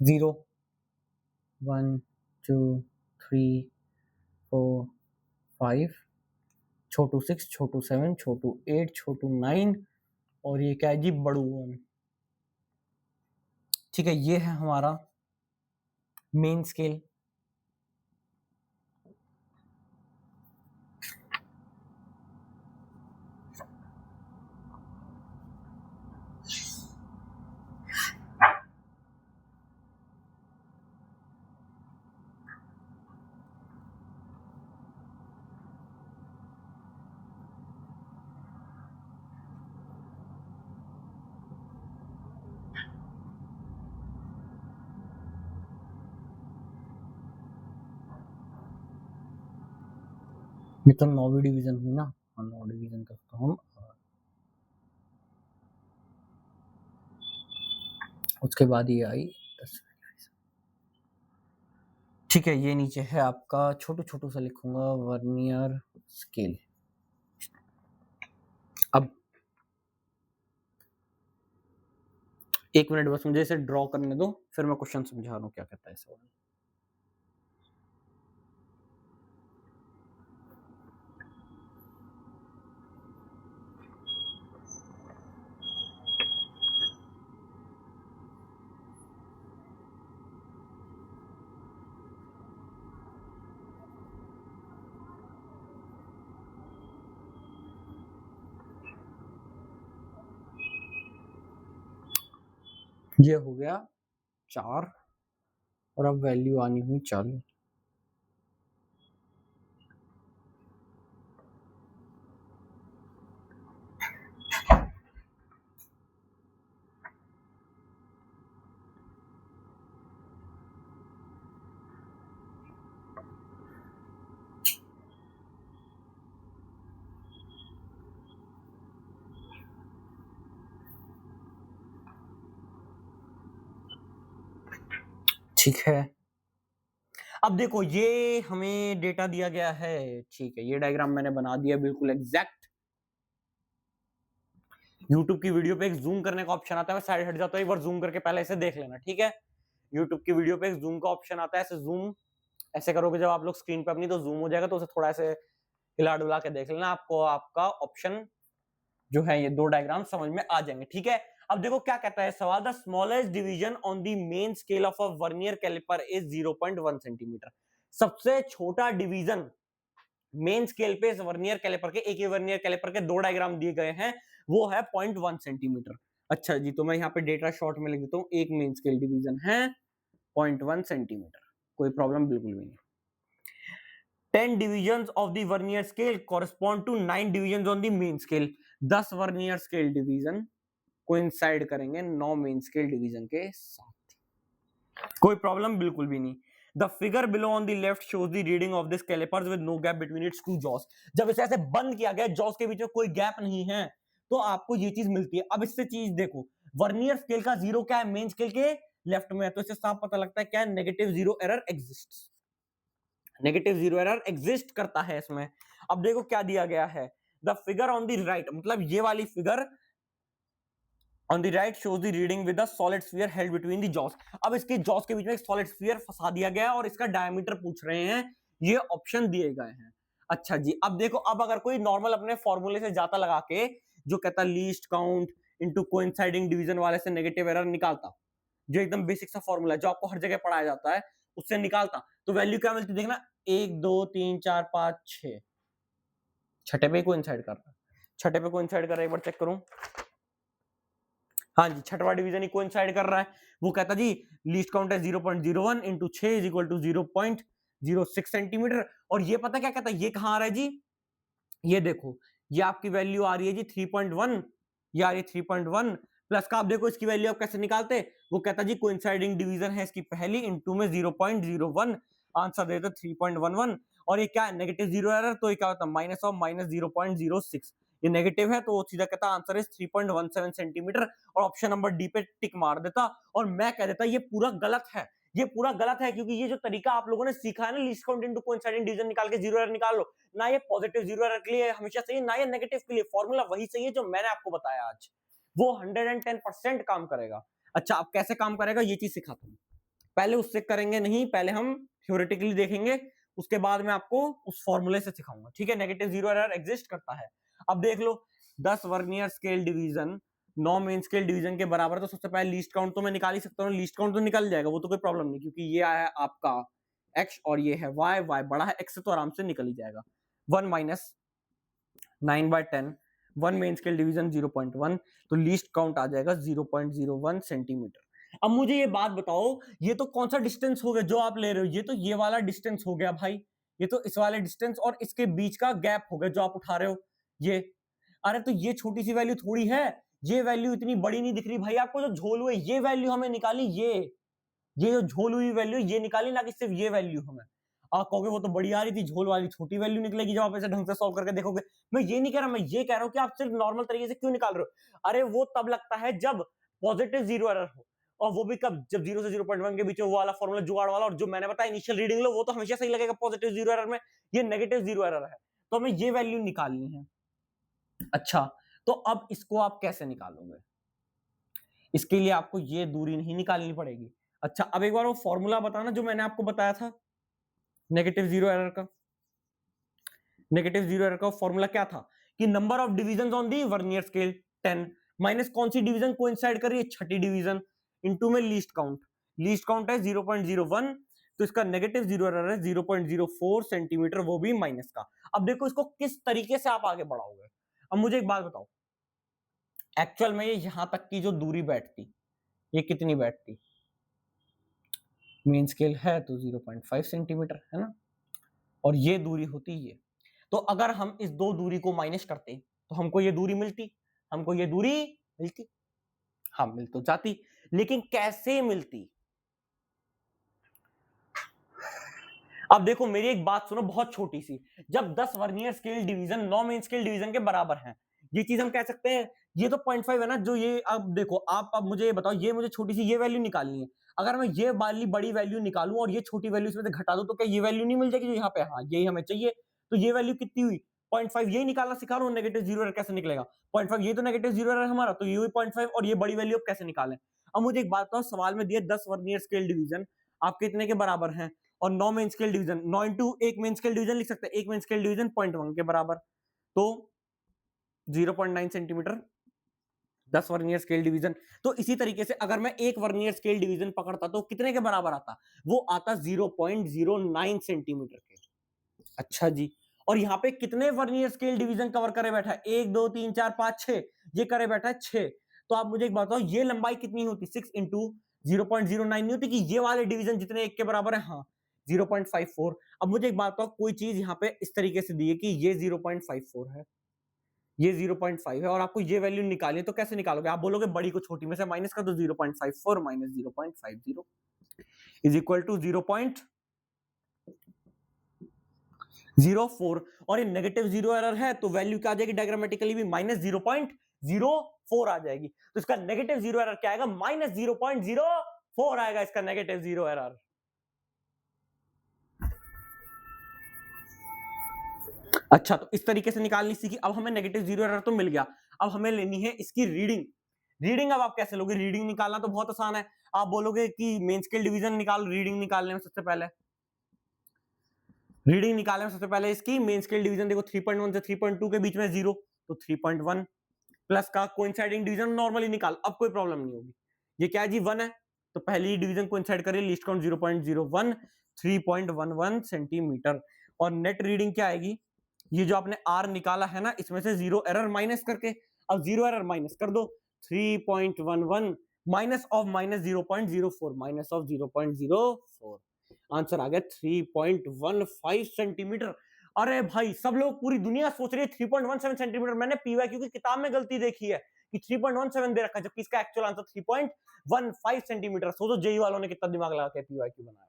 जीरो, 1 2 3 4 5, छोटू 6, छोटू 7, छोटू 8, छोटू 9, और ये क्या है जी, बड़ू 1, ठीक है। ये है हमारा मेन स्केल, ये तो 9वीं डिवीजन हुई ना, 9 डिवीजन करता हूँ। उसके बाद ये आई 10। ठीक है, ये नीचे है आपका, छोटू छोटू सा लिखूंगा, वर्नियर स्केल। अब 1 मिनट बस मुझे इसे ड्रॉ करने दो, फिर मैं क्वेश्चन समझा रहा हूँ क्या कहता है सवाल। ये हो गया 4 और अब वैल्यू आनी हुई 40। ठीक है, अब देखो ये हमें डेटा दिया गया है, ठीक है, ये डायग्राम मैंने बना दिया बिल्कुल एग्जैक्ट। YouTube की वीडियो पे एक जूम करने का ऑप्शन आता है, मैं साइड हट जाता हूं, एक बार जूम करके पहले इसे देख लेना, ठीक है। YouTube की वीडियो पे एक जूम का ऑप्शन आता है, ऐसे जूम ऐसे करोगे जब आप लोग स्क्रीन पे अपनी, तो जूम हो जाएगा, तो उसे थोड़ा ऐसे हिला डुला के देख लेना, आपको आपका ऑप्शन जो है ये 2 डायग्राम समझ में आ जाएंगे, ठीक है। अब देखो क्या कहता है सवाल, the smallest division on the main scale of a vernier calliper is 0.1 centimetre. सबसे छोटा डिवीजन मेन स्केल पे वर्नियर कैलिपर के, एक ही वर्नियर कैलिपर के 2 डायग्राम दिए गए हैं, वो है 0.1 सेंटीमीटर। अच्छा जी, तो मैं यहाँ पे डेटा शॉर्ट में लिख देता हूँ, एक मेन स्केल डिवीजन है 0.1 सेंटीमीटर, कोई प्रॉब्लम बिल्कुल भी नहीं। 10 divisions of the vernier scale correspond to 9 divisions on the main scale। 10 vernier scale division coincide करेंगे 9 मेन स्केल डिवीजन के साथ, कोई प्रॉब्लम बिल्कुल भी नहीं। The figure below on the left shows the reading of this callipers with no gap between its two jaws. जब इसे ऐसे बंद किया गया, जॉस के बीच में कोई गैप नहीं है, तो आपको ये चीज मिलती है। अब इससे चीज देखो, वर्नियर स्केल का 0 क्या है, मेन स्केल के लेफ्ट में है, तो इससे साफ पता लगता है क्या है, negative 0 error exist, negative 0 error exist करता है इसमें। अब देखो क्या दिया गया है, the figure on the right, मतलब ये वाली figure on the right shows the reading with the solid sphere held between the jaws. अब इसके जॉस के बीच में एक सॉलिड स्फीयर फंसा दिया गया है और इसका डायमीटर पूछ रहे हैं, ये ऑप्शन दिए गए हैं। अच्छा जी, अब देखो, अब अगर कोई नॉर्मल अपने फॉर्मूले से जाता लगा के, जो कहता least count into coinciding division वाले से नेगेटिव एरर निकालता, जो एकदम बेसिक सा फॉर्मूला है जो आपको हर जगह पढ़ाया जाता है, उससे निकालता, तो वैल्यू क्या मिलती, देखना 1 2 3 4 5 6, छठे पे कोइंसाइड कर रहा है, छठे पे कोइंसाइड कर रहा है, एक बार चेक करूं, हाँ जी, छठवां डिवीजन ही कोइंसाइड कर रहा है। वो कहता जी लीस्ट काउंट है 0.01 into 6 is equal to 0.06 centimetre. और ये पता क्या कहता है, ये कहां आ रहा है जी, ये देखो, ये आपकी वैल्यू आ रही है जी 3.1, ये आ रही है 3.1 प्लस का, आप देखो इसकी वैल्यू आप कैसे निकालते, वो कहता जी कोइंसाइडिंग डिवीजन है इसकी पहली, इनटू में 0.01, आंसर देता 3.11, और ये क्या है, नेगेटिव 0 एरर, तो ये क्या होता है माइनस ऑफ माइनस 0.06, ये नेगेटिव है, तो वो सीधा कहता आंसर इज 3.17 सेंटीमीटर, और ऑप्शन नंबर डी पे टिक मार देता, और मैं कह देता ये पूरा गलत है, ये पूरा गलत है, क्योंकि ये जो तरीका आप लोगों ने सीखा है ना, least count into coinciding division निकाल के 0 एरर निकाल लो, ना ये पॉजिटिव 0 एरर के लिए हमेशा सही, ना ये नेगेटिव के लिए, फॉर्मूला वही सही है जो मैंने आपको बताया आज, वो 110% काम करेगा। अच्छा, अब कैसे काम करेगा ये चीज सिखाता हूं, पहले उससे करेंगे नहीं, पहले हम थ्योरेटिकली देखेंगे, उसके बाद मैं आपको उस फॉर्मूले से सिखाऊंगा, ठीक है। नेगेटिव 0 एरर एग्जिस्ट करता है। अब देख लो, 10 vernier scale division 9 main scale division के बराबर, तो सबसे पहले लीस्ट काउंट तो मैं निकाल ही सकता हूँ, लीस्ट काउंट तो निकल जाएगा, वो तो कोई प्रॉब्लम नहीं, क्योंकि ये आया आपका x और ये है y, y बड़ा है x से, तो आराम से निकल ही जाएगा। 1 माइनस 9/10, 1 मेन स्केल डिवीजन 0.1, तो लीस्ट काउंट आ जाएगा 0.01 सेंटीमीटर। अब मुझे ये बात बताओ, ये तो कौन सा डिस्टेंस हो गया जो आप ले रहे हो, ये तो ये वाला डिस्टेंस हो गया भाई, ये तो इस वाले डिस्टेंस और इसके बीच का गैप हो गया जो आप उठा रहे हो, ये, अरे तो ये छोटी सी वैल्यू थोड़ी है, ये वैल्यू इतनी बड़ी नहीं दिख रही भाई आपको, जो झोल हुए ये वैल्यू हमें निकाली, ये जो झोल हुई वैल्यू ये निकाली, ना कि सिर्फ ये वैल्यू हमें। आप कहोगे वो तो बड़ी आ रही थी, झोल वाली छोटी वैल्यू निकलेगी जब आप ऐसे ढंग से सॉल्व करके देखोगे। मैं ये नहीं कह रहा, मैं ये कह रहा हूं कि आप सिर्फ नॉर्मल तरीके से क्यों निकाल रहे हो। अरे वो तब लगता है जब पॉजिटिव जीरो एरर हो, और वो भी कब, जब 0 से 0.1 के बीच में वो वाला फॉर्मूला जुगाड़ वाला, और जो मैंने बताया इनिशियल रीडिंग लो, वो तो हमेशा सही लगेगा पॉजिटिव जीरो एरर में, ये नेगेटिव जीरो एरर है, तो हमें ये वैल्यू निकालनी है। अच्छा, तो अब इसको आप कैसे निकालोगे? इसके लिए आपको ये दूरी नहीं निकालनी पड़ेगी। अच्छा, अब एक बार वो फॉर्मूला बताना जो मैंने आपको बताया था नेगेटिव जीरो एरर का। नेगेटिव जीरो एरर का फॉर्मूला क्या था कि number of division on the vernier scale 10 minus कौन सी डिवीजन कोइंसाइड कर रही है, छठी डिवीजन, इनटू में लीस्ट काउंट। लीस्ट काउंट है 0.01, तो इसका नेगेटिव जीरो एरर है 0.04 सेंटीमीटर, वो भी माइनस का। अब देखो इसको किस तरीके से आप आगे बढ़ाओगे। अब मुझे एक बात बताओ, एक्चुअल में ये यहां तक की जो दूरी बैठती, ये कितनी बैठती? मेन स्केल है तो 0.5 सेंटीमीटर है ना, और ये दूरी होती है। तो अगर हम इस दो दूरी को माइनस करते तो हमको ये दूरी मिलती, हमको ये दूरी मिलती, हाँ मिल तो जाती, लेकिन कैसे मिलती? अब देखो मेरी एक बात सुनो बहुत छोटी सी, जब 10 vernier scale division 9 main scale division के बराबर हैं, ये चीज हम कह सकते हैं, ये तो 0.5 है ना जो ये, अब देखो आप, अब मुझे ये बताओ, ये मुझे छोटी सी ये वैल्यू निकालनी है, अगर मैं ये वाली बड़ी वैल्यू निकालूं और ये छोटी वैल्यू इसमें से घटा दूं, तो क्या ये वैल्यू नहीं मिल जाएगी जो यहाँ पे, हाँ यही हमें चाहिए। तो ये वैल्यू कितनी हुई? 0.5, यही निकालना सिखा रहा हूँ, नेगेटिव जीरो एरर कैसे निकलेगा। 0.5 ये तो नेगेटिव जीरो एरर हमारा, तो ये हुई 0.5, और ये बड़ी वैल्यू अब कैसे निकालें। अब मुझे एक बात बताओ, सवाल में दिए 10 वर्नियर स्केल डिवीजन आपके इतने के बराबर हैं, और 9 मेन स्केल डिवीजन, 9 इंटू एक मेन स्केल डिवीजन लिख सकते हैं, एक मेन स्केल डिवीजन 0.1 के बराबर, तो 0.9 सेंटीमीटर 10 वर्नियर स्केल डिवीजन। तो इसी तरीके से अगर मैं एक वर्नियर स्केल डिवीजन पकड़ता तो कितने के बराबर आता? वो आता 0.09 सेंटीमीटर के। अच्छा जी, और यहाँ पे कितने वर्नियर स्केल डिवीजन कवर करे बैठा है? 1 2 3 4 5 6, ये करे बैठा है 6। तो आप मुझे एक बात बताओ, ये लंबाई कितनी होती? 6 इंटू 0.09 नहीं होती कि ये वाले डिवीजन जितने एक के बराबर है, हाँ 0.54। अब मुझे एक बात बताओ, कोई चीज यहाँ पे इस तरीके से दी है कि ये 0.54 है, ये 0.5 है, और आपको ये वैल्यू निकालिए, तो कैसे निकालोगे? आप बोलोगे बड़ी को छोटी में से माइनस कर दो, 0.54 माइनस 0.50 इज इक्वल टू 0.04, और ये नेगेटिव जीरो एरर है तो वैल्यू क्या आ जाएगी डायग्रामेटिकली भी? माइनस 0.04 आ जाएगी। तो इसका नेगेटिव जीरो एरर क्या आएगा? माइनस 0.04 आएगा इसका नेगेटिव जीरो एरर। अच्छा, तो इस तरीके से निकालनी सीखी। अब हमें नेगेटिव जीरो एरर तो मिल गया, अब हमें लेनी है इसकी रीडिंग। रीडिंग अब आप कैसे लोगे? रीडिंग निकालना तो बहुत आसान है, आप बोलोगे कि मेन स्केल डिवीजन निकाल। रीडिंग निकालने में सबसे पहले, रीडिंग निकालने में सबसे पहले इसकी मेन स्केल डिवीजन देखो, 3.1 से 3.2 के बीच में 0, तो 3.1 प्लस का कोइंसाइडिंग डिवीजन नॉर्मली निकाल, अब कोई प्रॉब्लम नहीं होगी। ये क्या है जी? 1 है, तो पहली डिवीजन कोइंसाइड करिए, लीस्ट काउंट 0.01, 3.11 सेंटीमीटर। और नेट रीडिंग क्या आएगी? ये जो आपने आर निकाला है ना, इसमें से जीरो एरर माइनस करके, अब जीरो एरर माइनस कर दो, 3.11 minus of minus 0.04, minus of 0.04, answer आ गया 3.15 सेंटीमीटर। अरे भाई सब लोग, पूरी दुनिया सोच रही है 3.17 सेंटीमीटर, मैंने पीवाईक्यू की किताब में गलती देखी है कि 3.17 दे रखा है, जबकि इसका एक्चुअल आंसर 3.15 सेंटीमीटर। सोचो जेई वालों ने कितना दिमाग लगा के पीवाईक्यू बनाया।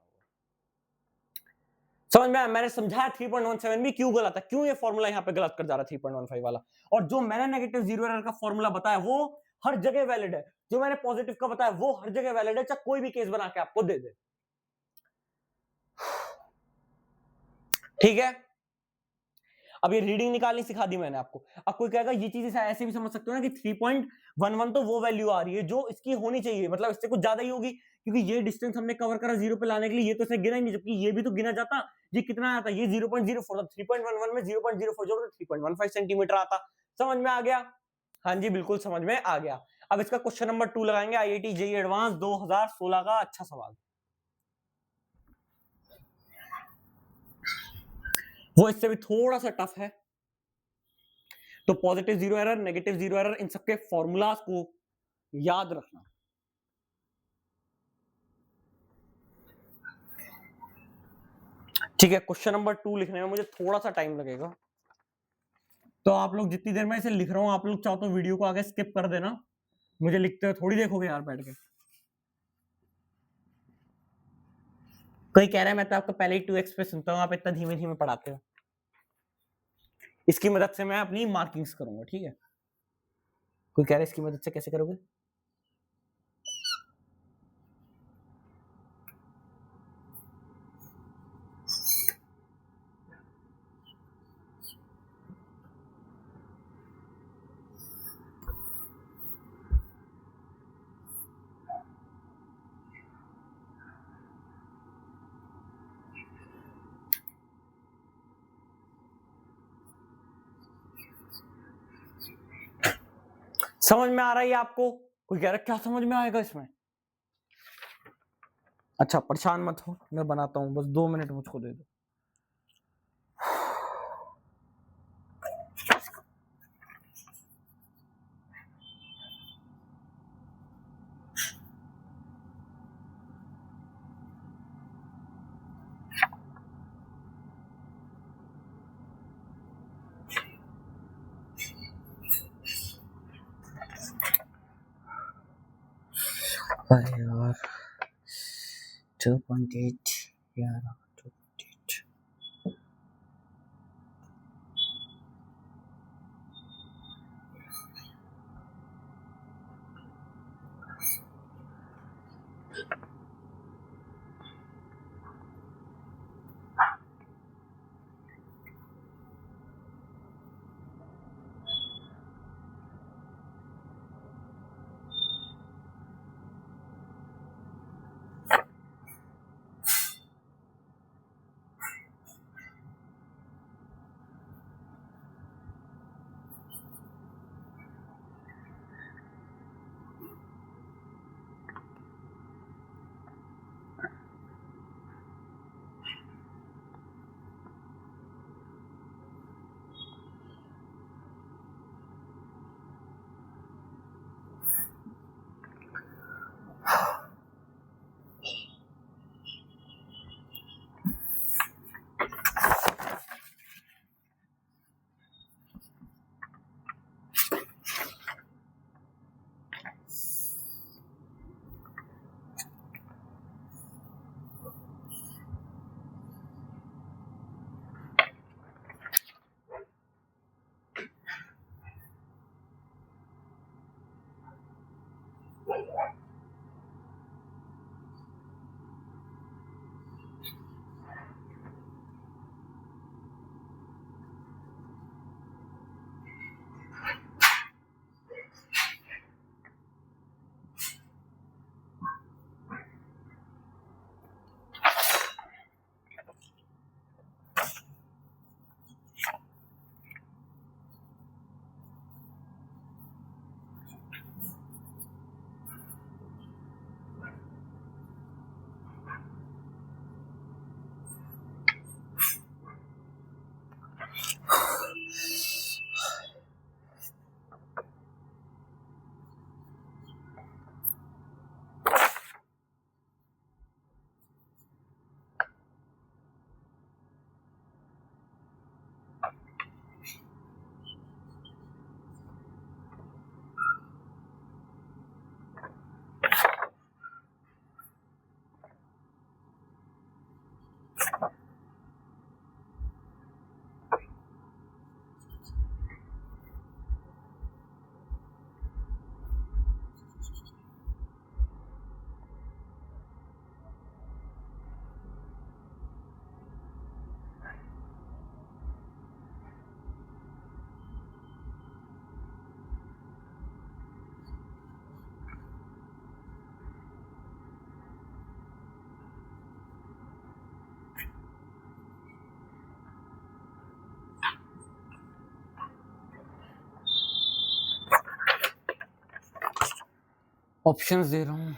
समझ में आया? मैंने समझाया 3.17 भी क्यों गलत है, क्यों ये फॉर्मूला यहाँ पे गलत कर जा रहा है 3.15 वाला। और जो मैंने नेगेटिव जीरो एरर का फॉर्मूला बताया वो हर जगह वैलिड है, जो मैंने पॉजिटिव का बताया वो हर जगह वैलिड है, चाहे कोई भी केस बना के आपको दे दे। ठीक है, अब ये रीडिंग निकालनी सिखा दी मैंने आपको। अब कोई कहेगा ये चीज ऐसे भी समझ सकते हो ना कि 3.11 तो वो वैल्यू आ रही है जो इसकी होनी चाहिए, मतलब इससे कुछ ज्यादा ही होगी, क्योंकि ये डिस्टेंस हमने कवर करा जीरो पे लाने के लिए, ये तो इसने गिना ही नहीं, जबकि ये भी तो गिना जाता। ये कितना आता? ये 0.04 था, 3.11 में 0.04 जोड़ 3.15 सेंटीमीटर आता। समझ में आ गया? हाँ जी बिल्कुल समझ में आ गया। अब इसका क्वेश्चन नंबर 2 लगाएंगे, IIT JEE एडवांस 2016 का अच्छा सवाल, वो इससे भी थोड़ा सा टफ है। तो positive zero error, negative zero error, इन सबके फॉर्मूलाज को याद रखना। ठीक है, क्वेश्चन नंबर 2 लिखने में मुझे थोड़ा सा टाइम लगेगा, तो आप लोग जितनी देर में इसे लिख रहा हूं, आप लोग चाहो तो वीडियो को आगे स्किप कर देना, मुझे लिखते हुए थोड़ी देखोगे यार बैठ के। कोई कह रहा है मैं तो आपको पहले ही 2x पे सुनता हूँ, आप इतना धीमे धीमे पढ़ाते हो। इसकी मदद से मैं अपनी मार्किंग्स करूंगा, ठीक है। कोई कह रहा है इसकी मदद से कैसे करोगे? समझ में आ रहा है आपको? कोई कह रहा है क्या समझ में आएगा इसमें? अच्छा परेशान मत हो, मैं बनाता हूँ, बस 2 मिनट मुझको दे दो। यार 2.8 यार 2.8 ऑप्शंस दे रहा हूँ।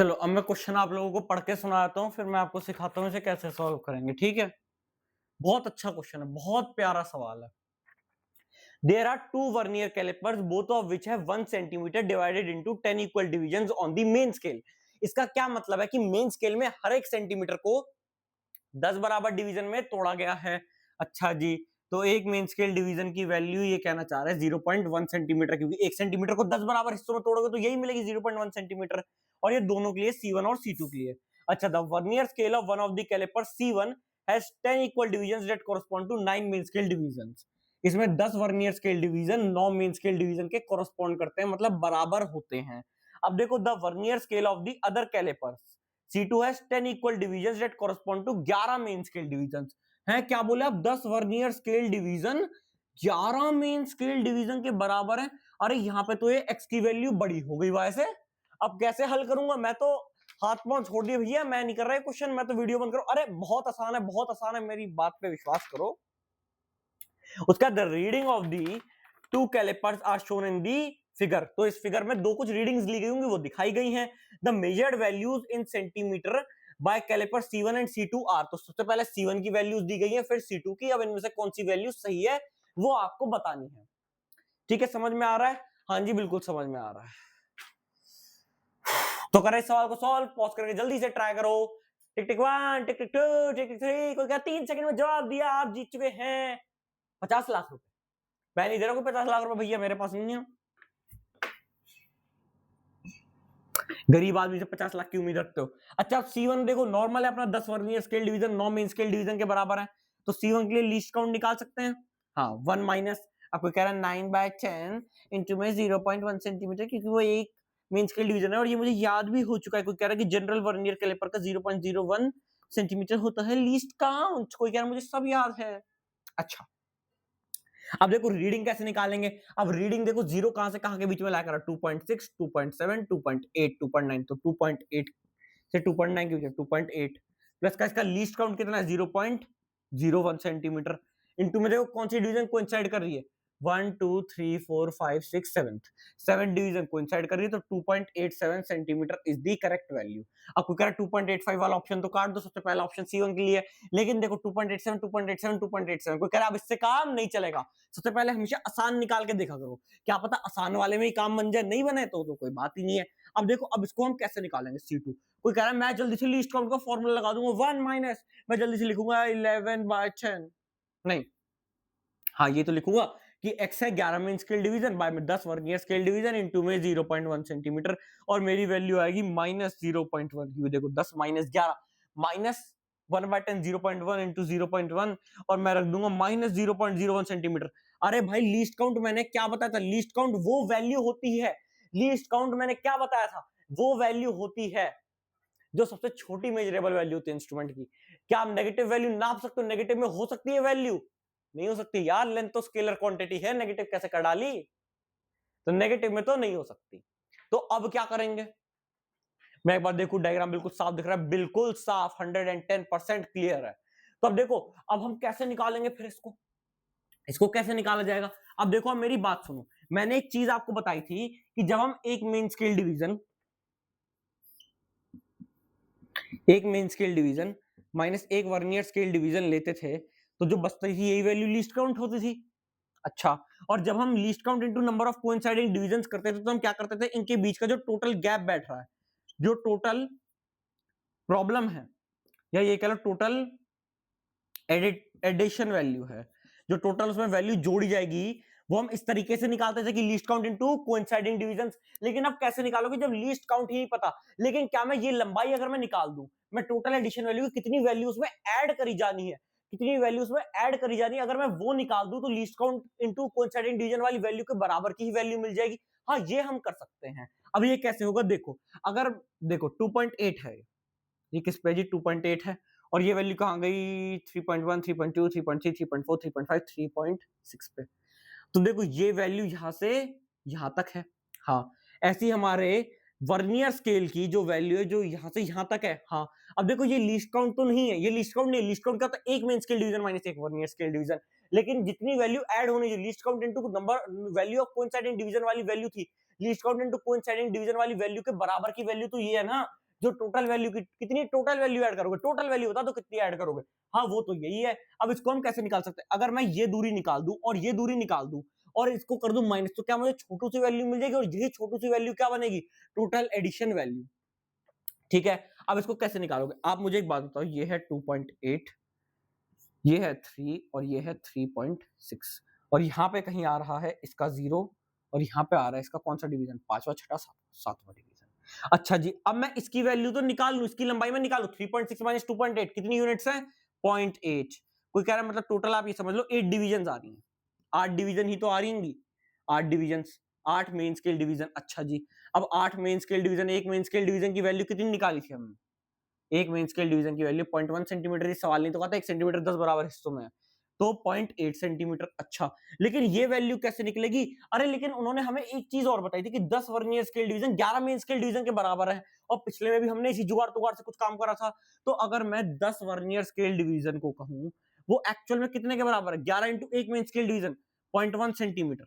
चलो अब मैं क्वेश्चन आप लोगों को पढ़ के सुनाता हूँ, फिर मैं आपको सिखाता हूँ इसे कैसे सॉल्व करेंगे, ठीक है। बहुत अच्छा क्वेश्चन है, बहुत प्यारा सवाल है। There are two vernier calipers, both of which have 1 centimeter divided into 10 equal divisions on the main scale. इसका क्या मतलब है कि मेन स्केल में हर एक सेंटीमीटर को 10 बराबर डिवीजन में तोड़ा गया है। अच्छा जी, तो एक मेन स्केल डिवीजन की वैल्यू ये कहना चाह रहा है 0.1 सेंटीमीटर, क्योंकि एक सेंटीमीटर को 10 बराबर हिस्सों में तोड़ोगे तो यही मिलेगी 0.1 सेंटीमीटर, और ये दोनों के लिए C1 और C2 के लिए। अच्छा, the vernier scale of one of the calliper C1 has 10 equal divisions that correspond to 9 main scale divisions. इसमें 10 vernier scale division 9 main scale division के कॉरस्पॉन्ड करते हैं, मतलब बराबर होते हैं। अब देखो, the vernier scale of the other callipers C2 has 10 equal divisions that correspond to 11 main scale division हैं। क्या बोले आप? 10 vernier scale division 11 main scale division के बराबर है। अरे यहाँ पे तो ये x की वैल्यू बड़ी हो गई वैसे। अब कैसे हल करूंगा? मैं तो हाथ पांव छोड़ दिए भैया, मैं नहीं कर रहा है क्वेश्चन, मैं तो वीडियो बंद करो। अरे बहुत आसान है, बहुत आसान है, मेरी बात पे विश्वास करो। उसका the reading of the two callipers are shown in the figure. तो इस फिगर में दो कुछ रीडिंग्स ली गई होंगी, वो दिखाई गई हैं। The measured values in centimetre by calliper C1 and C2 are. तो सबसे पहले C1 की वैल्यूज दी गई है, फिर C2 की। अब इनमें से कौन सी वैल्यू सही है वो आपको बतानी है, ठीक है। समझ में आ रहा है? हाँ जी, बिल्कुल समझ में आ रहा है। तो करें इस सवाल को सॉल्व, पॉज करके जल्दी से ट्राई करो। टिक टिक 1, टिक टिक 2, टिक टिक 3। कोई क्या 3 सेकंड में जवाब दिया, आप जीत चुके हैं 50 लाख रुपए। मैं नहीं दे रहा हूँ 50 लाख रुपए भैया, मेरे पास नहीं है। गरीब आदमी से 50 लाख की उम्मीद रखते हो। अच्छा, C1 देखो नॉर्मल है अपना 10 vernier scale division 9 main scale division के बराबर है, तो C1 के लिए लीस्ट काउंट निकाल सकते हैं। हाँ, 1 माइनस आपको कह रहा है 9/10 इंटू में 0.1 सेंटीमीटर, क्योंकि वो एक मेन स्केल डिवीजन है और ये मुझे याद भी हो चुका है। कोई कह रहा है कि जनरल वर्नियर कैलिपर का 0.01 सेंटीमीटर होता है लीस्ट काउंट। कोई कह रहा है मुझे सब याद है। अच्छा, अब देखो रीडिंग कैसे निकालेंगे। अब रीडिंग देखो, जीरो कहां से कहां के बीच में लाकर 2.6, 2.7, 2.8, 2.9। तो 2.8 से 2.9 के बीच 2.8 प्लस का इसका लीस्ट काउंट कितना है 0.01 सेंटीमीटर। इनटू में देखो कौन सी डिवीजन कोइंसाइड कर रही है 1 2 3 4 5 6 7 डिवीजन कोइंसाइड कर रही है, तो 2.87 centimetre is the correct value. अब कोई कह रहा है 2.85 वाला ऑप्शन तो काट दो, सबसे पहला ऑप्शन C1 के लिए। लेकिन देखो 2.87 2.87 2.87, कोई कह रहा है अब इससे काम नहीं चलेगा। सबसे पहले हमेशा आसान निकाल के देखा करो, क्या पता आसान वाले में ही काम बन जाए, नहीं बने तो कोई बात ही नहीं है। अब देखो, अब इसको हम कैसे निकालेंगे C2। कोई कह रहा है मैं जल्दी से लीस्ट काउंट का फॉर्मूला लगा दूंगा 1 माइनस, मैं जल्दी से लिखूंगा 11/10। नहीं, हाँ ये तो लिखूंगा कि x है 11 में स्केल डिवीजन बाय में 10 वर्नियर स्केल डिवीजन इनटू में 0.1 सेंटीमीटर, और मेरी वैल्यू आएगी -0.1। ये देखो 10 माइनस 11 माइनस 1/10 0.1 इंटू 0.1, और मैं रख दूंगा -0.01 सेंटीमीटर। अरे भाई, लीस्ट काउंट मैंने क्या बताया था? लीस्ट काउंट वो वैल्यू होती है, लीस्ट काउंट मैंने क्या बताया था? वो वैल्यू होती है जो सबसे छोटी मेजरेबल वैल्यू होती है इंस्ट्रूमेंट की। क्या आप नेगेटिव वैल्यू नाप सकते हो? नेगेटिव में हो सकती है वैल्यू? नहीं हो सकती यार, लेंथ तो स्केलर क्वांटिटी है, नेगेटिव कैसे कर डाली? तो नेगेटिव में तो नहीं हो सकती। तो अब क्या करेंगे? मैं एक बार देखूं, डायग्राम बिल्कुल साफ दिख रहा है, बिल्कुल साफ, 110% क्लियर है। तो अब देखो, अब हम कैसे निकालेंगे फिर इसको कैसे निकाला जाएगा? अब देखो, अब मेरी बात सुनो। मैंने एक चीज आपको बताई थी कि जब हम एक मेन स्केल डिवीजन माइनस एक वर्नियर स्केल डिवीजन लेते थे, तो जो बचती थी यही वैल्यू लीस्ट काउंट होती थी। अच्छा, और जब हम least count into number of coinciding divisions करते थे, तो हम क्या करते थे? इनके बीच का जो टोटल गैप बैठ रहा है, जो टोटल प्रॉब्लम है, या ये कह लो टोटल एडिशन वैल्यू है, जो टोटल उसमें वैल्यू जोड़ी जाएगी, वो हम इस तरीके से निकालते थे कि least count into coinciding divisions. लेकिन अब कैसे निकालोगे जब लीस्ट काउंट ही नहीं पता? लेकिन क्या मैं ये लंबाई अगर मैं निकाल दूं, मैं टोटल एडिशन वैल्यू कितनी वैल्यू उसमें ऐड करी जानी है, कितनी वैल्यू उसमें ऐड करी जानी है, अगर मैं वो निकाल दूं तो least count into coinciding division वाली वैल्यू के बराबर की ही वैल्यू मिल जाएगी। हाँ, ये हम कर सकते हैं। अब ये कैसे होगा? देखो, अगर देखो 2.8 है, ये किस पे जी? 2.8 है, और ये वैल्यू कहां गई? 3.1 3.2 3.3 3.4 3.5 3.6 पे। तो देखो ये वैल्यू यहां से यहां तक है। हाँ, ऐसी हमारे वर्नियर स्केल की जो वैल्यू है, जो यहां से यहां तक है। हाँ, अब देखो ये लीस्ट काउंट तो नहीं है, ये लीस्ट काउंट नहीं है। लीस्ट काउंट क्या होता है? एक मेन स्केल डिवीजन माइनस एक वर्नियर स्केल डिवीजन। लेकिन जितनी वैल्यू ऐड होनी है, least count into number value of coinciding division वाली वैल्यू थी, least count into coinciding division वाली वैल्यू के बराबर की वैल्यू तो ये है ना, जो टोटल वैल्यू की कितनी टोटल वैल्यू ऐड करोगे, टोटल वैल्यू बता दो कितनी ऐड करोगे। हाँ वो तो यही है। अब इसको हम कैसे निकाल सकते हैं, अगर मैं ये दूरी निकाल दूं और ये दूरी निकाल दूं और इसको कर दूं माइनस, तो क्या मुझे छोटू सी वैल्यू मिल जाएगी और यही छोटू सी वैल्यू क्या बनेगी, टोटल एडिशन वैल्यू। ठीक है, अब इसको कैसे निकालोगे आप मुझे एक बात बताओ, ये है 2.8, ये है 3 और ये है 3.6 और यहाँ पे कहीं आ रहा है इसका 0 और यहाँ पे आ रहा है इसका कौन सा डिवीजन, पांचवा छठा सातवां डिवीजन। अच्छा जी, अब मैं इसकी वैल्यू तो निकाल लूं, इसकी लंबाई में निकालू, 3.6 माइनस 2.8 कितनी यूनिट्स है, 0.8। कोई कह रहा है मतलब टोटल आप ये समझ लो 8 डिवीजन आ रही हैं, 8 डिवीजन ही तो आ रही होंगी, 8 डिवीजन, 8 मेन स्केल डिवीजन। अच्छा जी, अब 8 मेन स्केल डिवीजन, एक मेन स्केल डिवीजन की वैल्यू कितनी निकाली थी हमने, एक मेन स्केल डिवीजन की वैल्यू 0.1 सेंटीमीटर। इस सवाल नहीं तो कहता 1 सेंटीमीटर 10 बराबर हिस्सों में है, तो 0.8 सेंटीमीटर। अच्छा, लेकिन ये वैल्यू कैसे निकलेगी, अरे लेकिन उन्होंने हमें एक चीज और बताई थी कि 10 vernier scale division 11 main scale division के बराबर है, और पिछले में भी हमने इसी जुगाड़ तुगाड़ से कुछ काम करा था। तो अगर मैं 10 वर्नियर स्केल डिवीजन को कहूं, वो एक्चुअल में कितने के बराबर है, 11 इंटू एक मेन स्केल डिवीजन 0.1 सेंटीमीटर।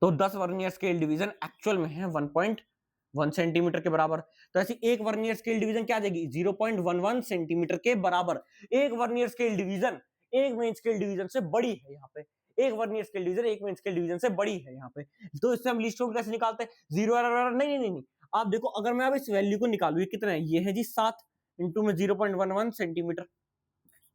तो 10 वर्नियर स्केल डिवीजन एक्चुअल में है 1.1 सेंटीमीटर के बराबर। तो ऐसी एक वर्नियर स्केल डिवीजन क्या आ जाएगी, 0.11 सेंटीमीटर के बराबर। एक वर्नियर स्केल डिवीजन एक मेन स्केल डिवीजन से बड़ी है, यहाँ पे एक वर्नियर स्केल डिवीजन एक मेन स्केल डिवीजन से बड़ी है यहाँ पे। तो इससे हम लीस्ट काउंट कैसे निकालते हैं, जीरो एरर, नहीं नहीं नहीं, आप देखो अगर मैं अब इस वैल्यू को निकालू, ये कितना है, ये है जी 7 इंटू में 0.11 सेंटीमीटर,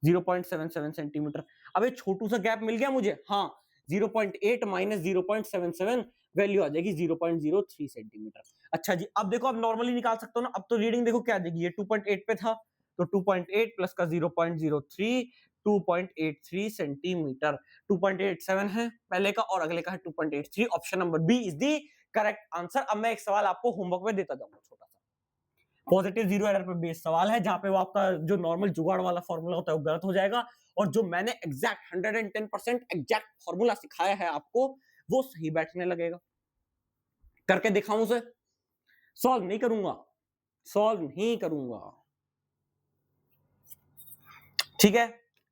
0.77 सेंटीमीटर। अब एक छोटू सा गैप मिल गया मुझे, हाँ 0.8 माइनस 0.77 वैल्यू आ जाएगी 0.03 सेंटीमीटर। अच्छा जी, अब देखो अब नॉर्मली निकाल सकते हो ना, अब तो रीडिंग देखो क्या आ जाएगी, ये 2.8 पे था तो 2.8 प्लस का 0.03, 2.83 सेंटीमीटर। 2.87 है पहले का और अगले का है 2.83। Option number B is the correct answer. अब मैं एक सवाल आपको होमवर्क में देता जाऊंगा, छोटा सा पॉजिटिव जीरो एरर पे बेस्ड सवाल है, जहां पे वो आपका जो नॉर्मल जुगाड़ वाला फॉर्मूला होता है वो गलत हो जाएगा, और जो मैंने एग्जैक्ट 110% एग्जैक्ट फॉर्मूला सिखाया है आपको वो सही बैठने लगेगा। करके दिखाऊं उसे, सॉल्व नहीं करूंगा, सॉल्व नहीं करूंगा। ठीक है,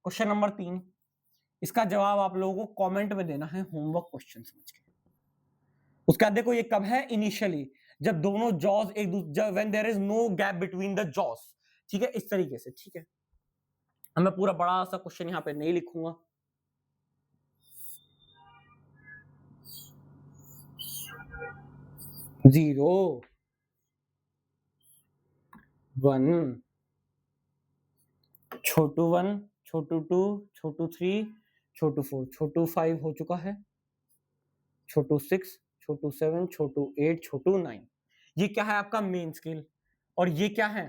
क्वेश्चन नंबर 3, इसका जवाब आप लोगों को कमेंट में देना है होमवर्क क्वेश्चन समझ के। उसके बाद देखो ये कब है, इनिशियली जब दोनों जॉज एक दूसरे, when there is no gap between the jaws. ठीक है, इस तरीके से। ठीक है, मैं पूरा बड़ा सा क्वेश्चन यहाँ पे नहीं लिखूंगा, जीरो 1 छोटू 1 छोटू 2 छोटू 3 छोटू 4 छोटू 5 हो चुका है, छोटू 6 छोटू 7 छोटू 8 छोटू 9। ये क्या है आपका मेन स्केल, और ये क्या है,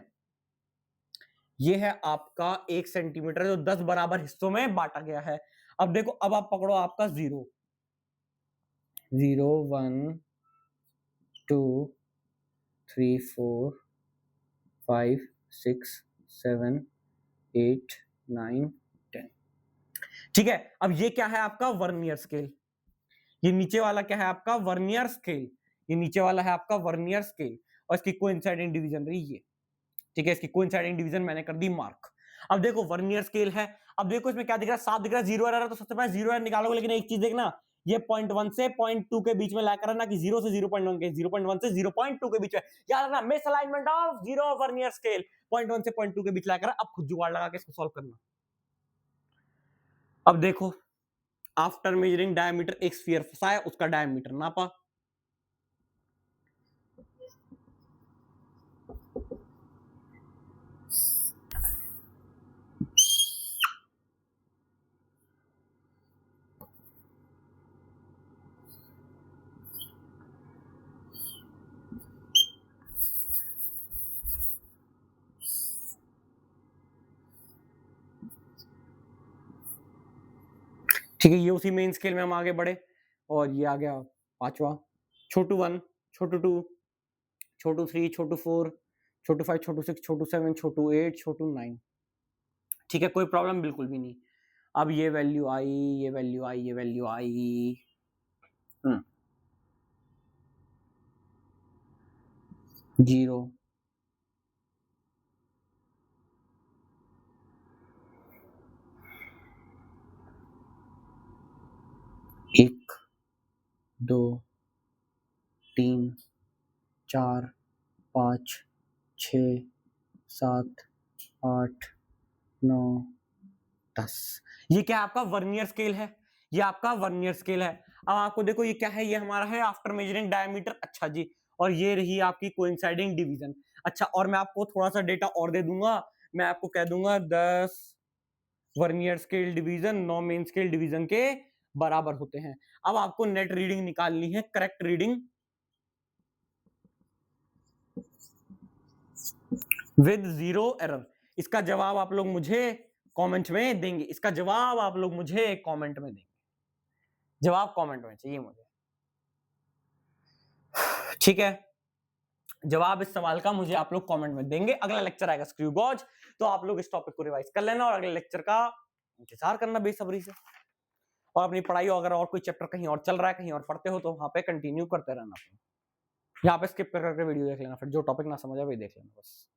ये है आपका 1 सेंटीमीटर जो 10 बराबर हिस्सों में बांटा गया है। अब देखो, अब आप पकड़ो आपका 0 0 1 2 3 4 5 6 7 8 9 10। ठीक है, अब ये क्या है आपका वर्नियर स्केल, ये नीचे वाला क्या है आपका वर्नियर स्केल, ये नीचे वाला है आपका वर्नियर स्केल, और इसकी कोइंसाइडेंट डिवीजन रही ये। ठीक है, इसकी कोइंसाइडेंट डिवीजन मैंने कर दी मार्क। अब देखो वर्नियर स्केल है, अब देखो इसमें क्या दिख रहा है, 7 दिख रहा है, जीरो एरर है, तो सबसे पहले जीरो एरर निकालोगे, लेकिन एक चीज देखना, ये 0.1 से 0.2 के बीच में ला कर, ना कि 0 से 0.1 के, 0.1 से 0.2 के बीच में, याद रखना misalignment of zero vernier scale, 0.1 से 0.2 के बीच ला कर। अब खुद जुगाड़ लगा के इसको सॉल्व करना। अब देखो, आफ्टर मेजरिंग डायमीटर, एक स्फीयर फंसाया, उसका डायमीटर नापा, ठीक है, ये उसी मेन स्केल में हम आगे बढ़े, और ये आ गया पांचवा, छोटू 1 छोटू 2 छोटू 3 छोटू 4 छोटू 5 छोटू 6 छोटू 7 छोटू 8 छोटू 9। ठीक है, कोई प्रॉब्लम बिल्कुल भी नहीं। अब ये वैल्यू आई, ये वैल्यू आई, ये वैल्यू आई, 0 1 2 3 4 5 6 7 8 9 10। ये क्या है? आपका वर्नियर स्केल है, ये आपका वर्नियर स्केल है। अब आपको देखो ये क्या है, ये हमारा है आफ्टर मेजरिंग डायमीटर। अच्छा जी, और ये रही आपकी कोइंसाइडिंग डिवीजन। अच्छा, और मैं आपको थोड़ा सा डेटा और दे दूंगा, मैं आपको कह दूंगा 10 vernier scale division 9 main scale division के बराबर होते हैं। अब आपको नेट रीडिंग निकालनी है, करेक्ट रीडिंग विद 0 एरर। इसका जवाब आप लोग मुझे कमेंट में देंगे, इसका जवाब आप लोग मुझे कमेंट में देंगे, जवाब कमेंट में चाहिए मुझे, ठीक है। जवाब इस सवाल का मुझे आप लोग कमेंट में देंगे। अगला लेक्चर आएगा स्क्रू गॉज, तो आप लोग इस टॉपिक को रिवाइज कर लेना और अगले लेक्चर का इंतजार करना बेसब्री से। और अपनी पढ़ाई, अगर और कोई चैप्टर कहीं और चल रहा है, कहीं और पढ़ते हो, तो वहां पे कंटिन्यू करते रहना। यहाँ पे स्किप करके वीडियो देख लेना, फिर जो टॉपिक ना समझ आए वही देख लेना बस।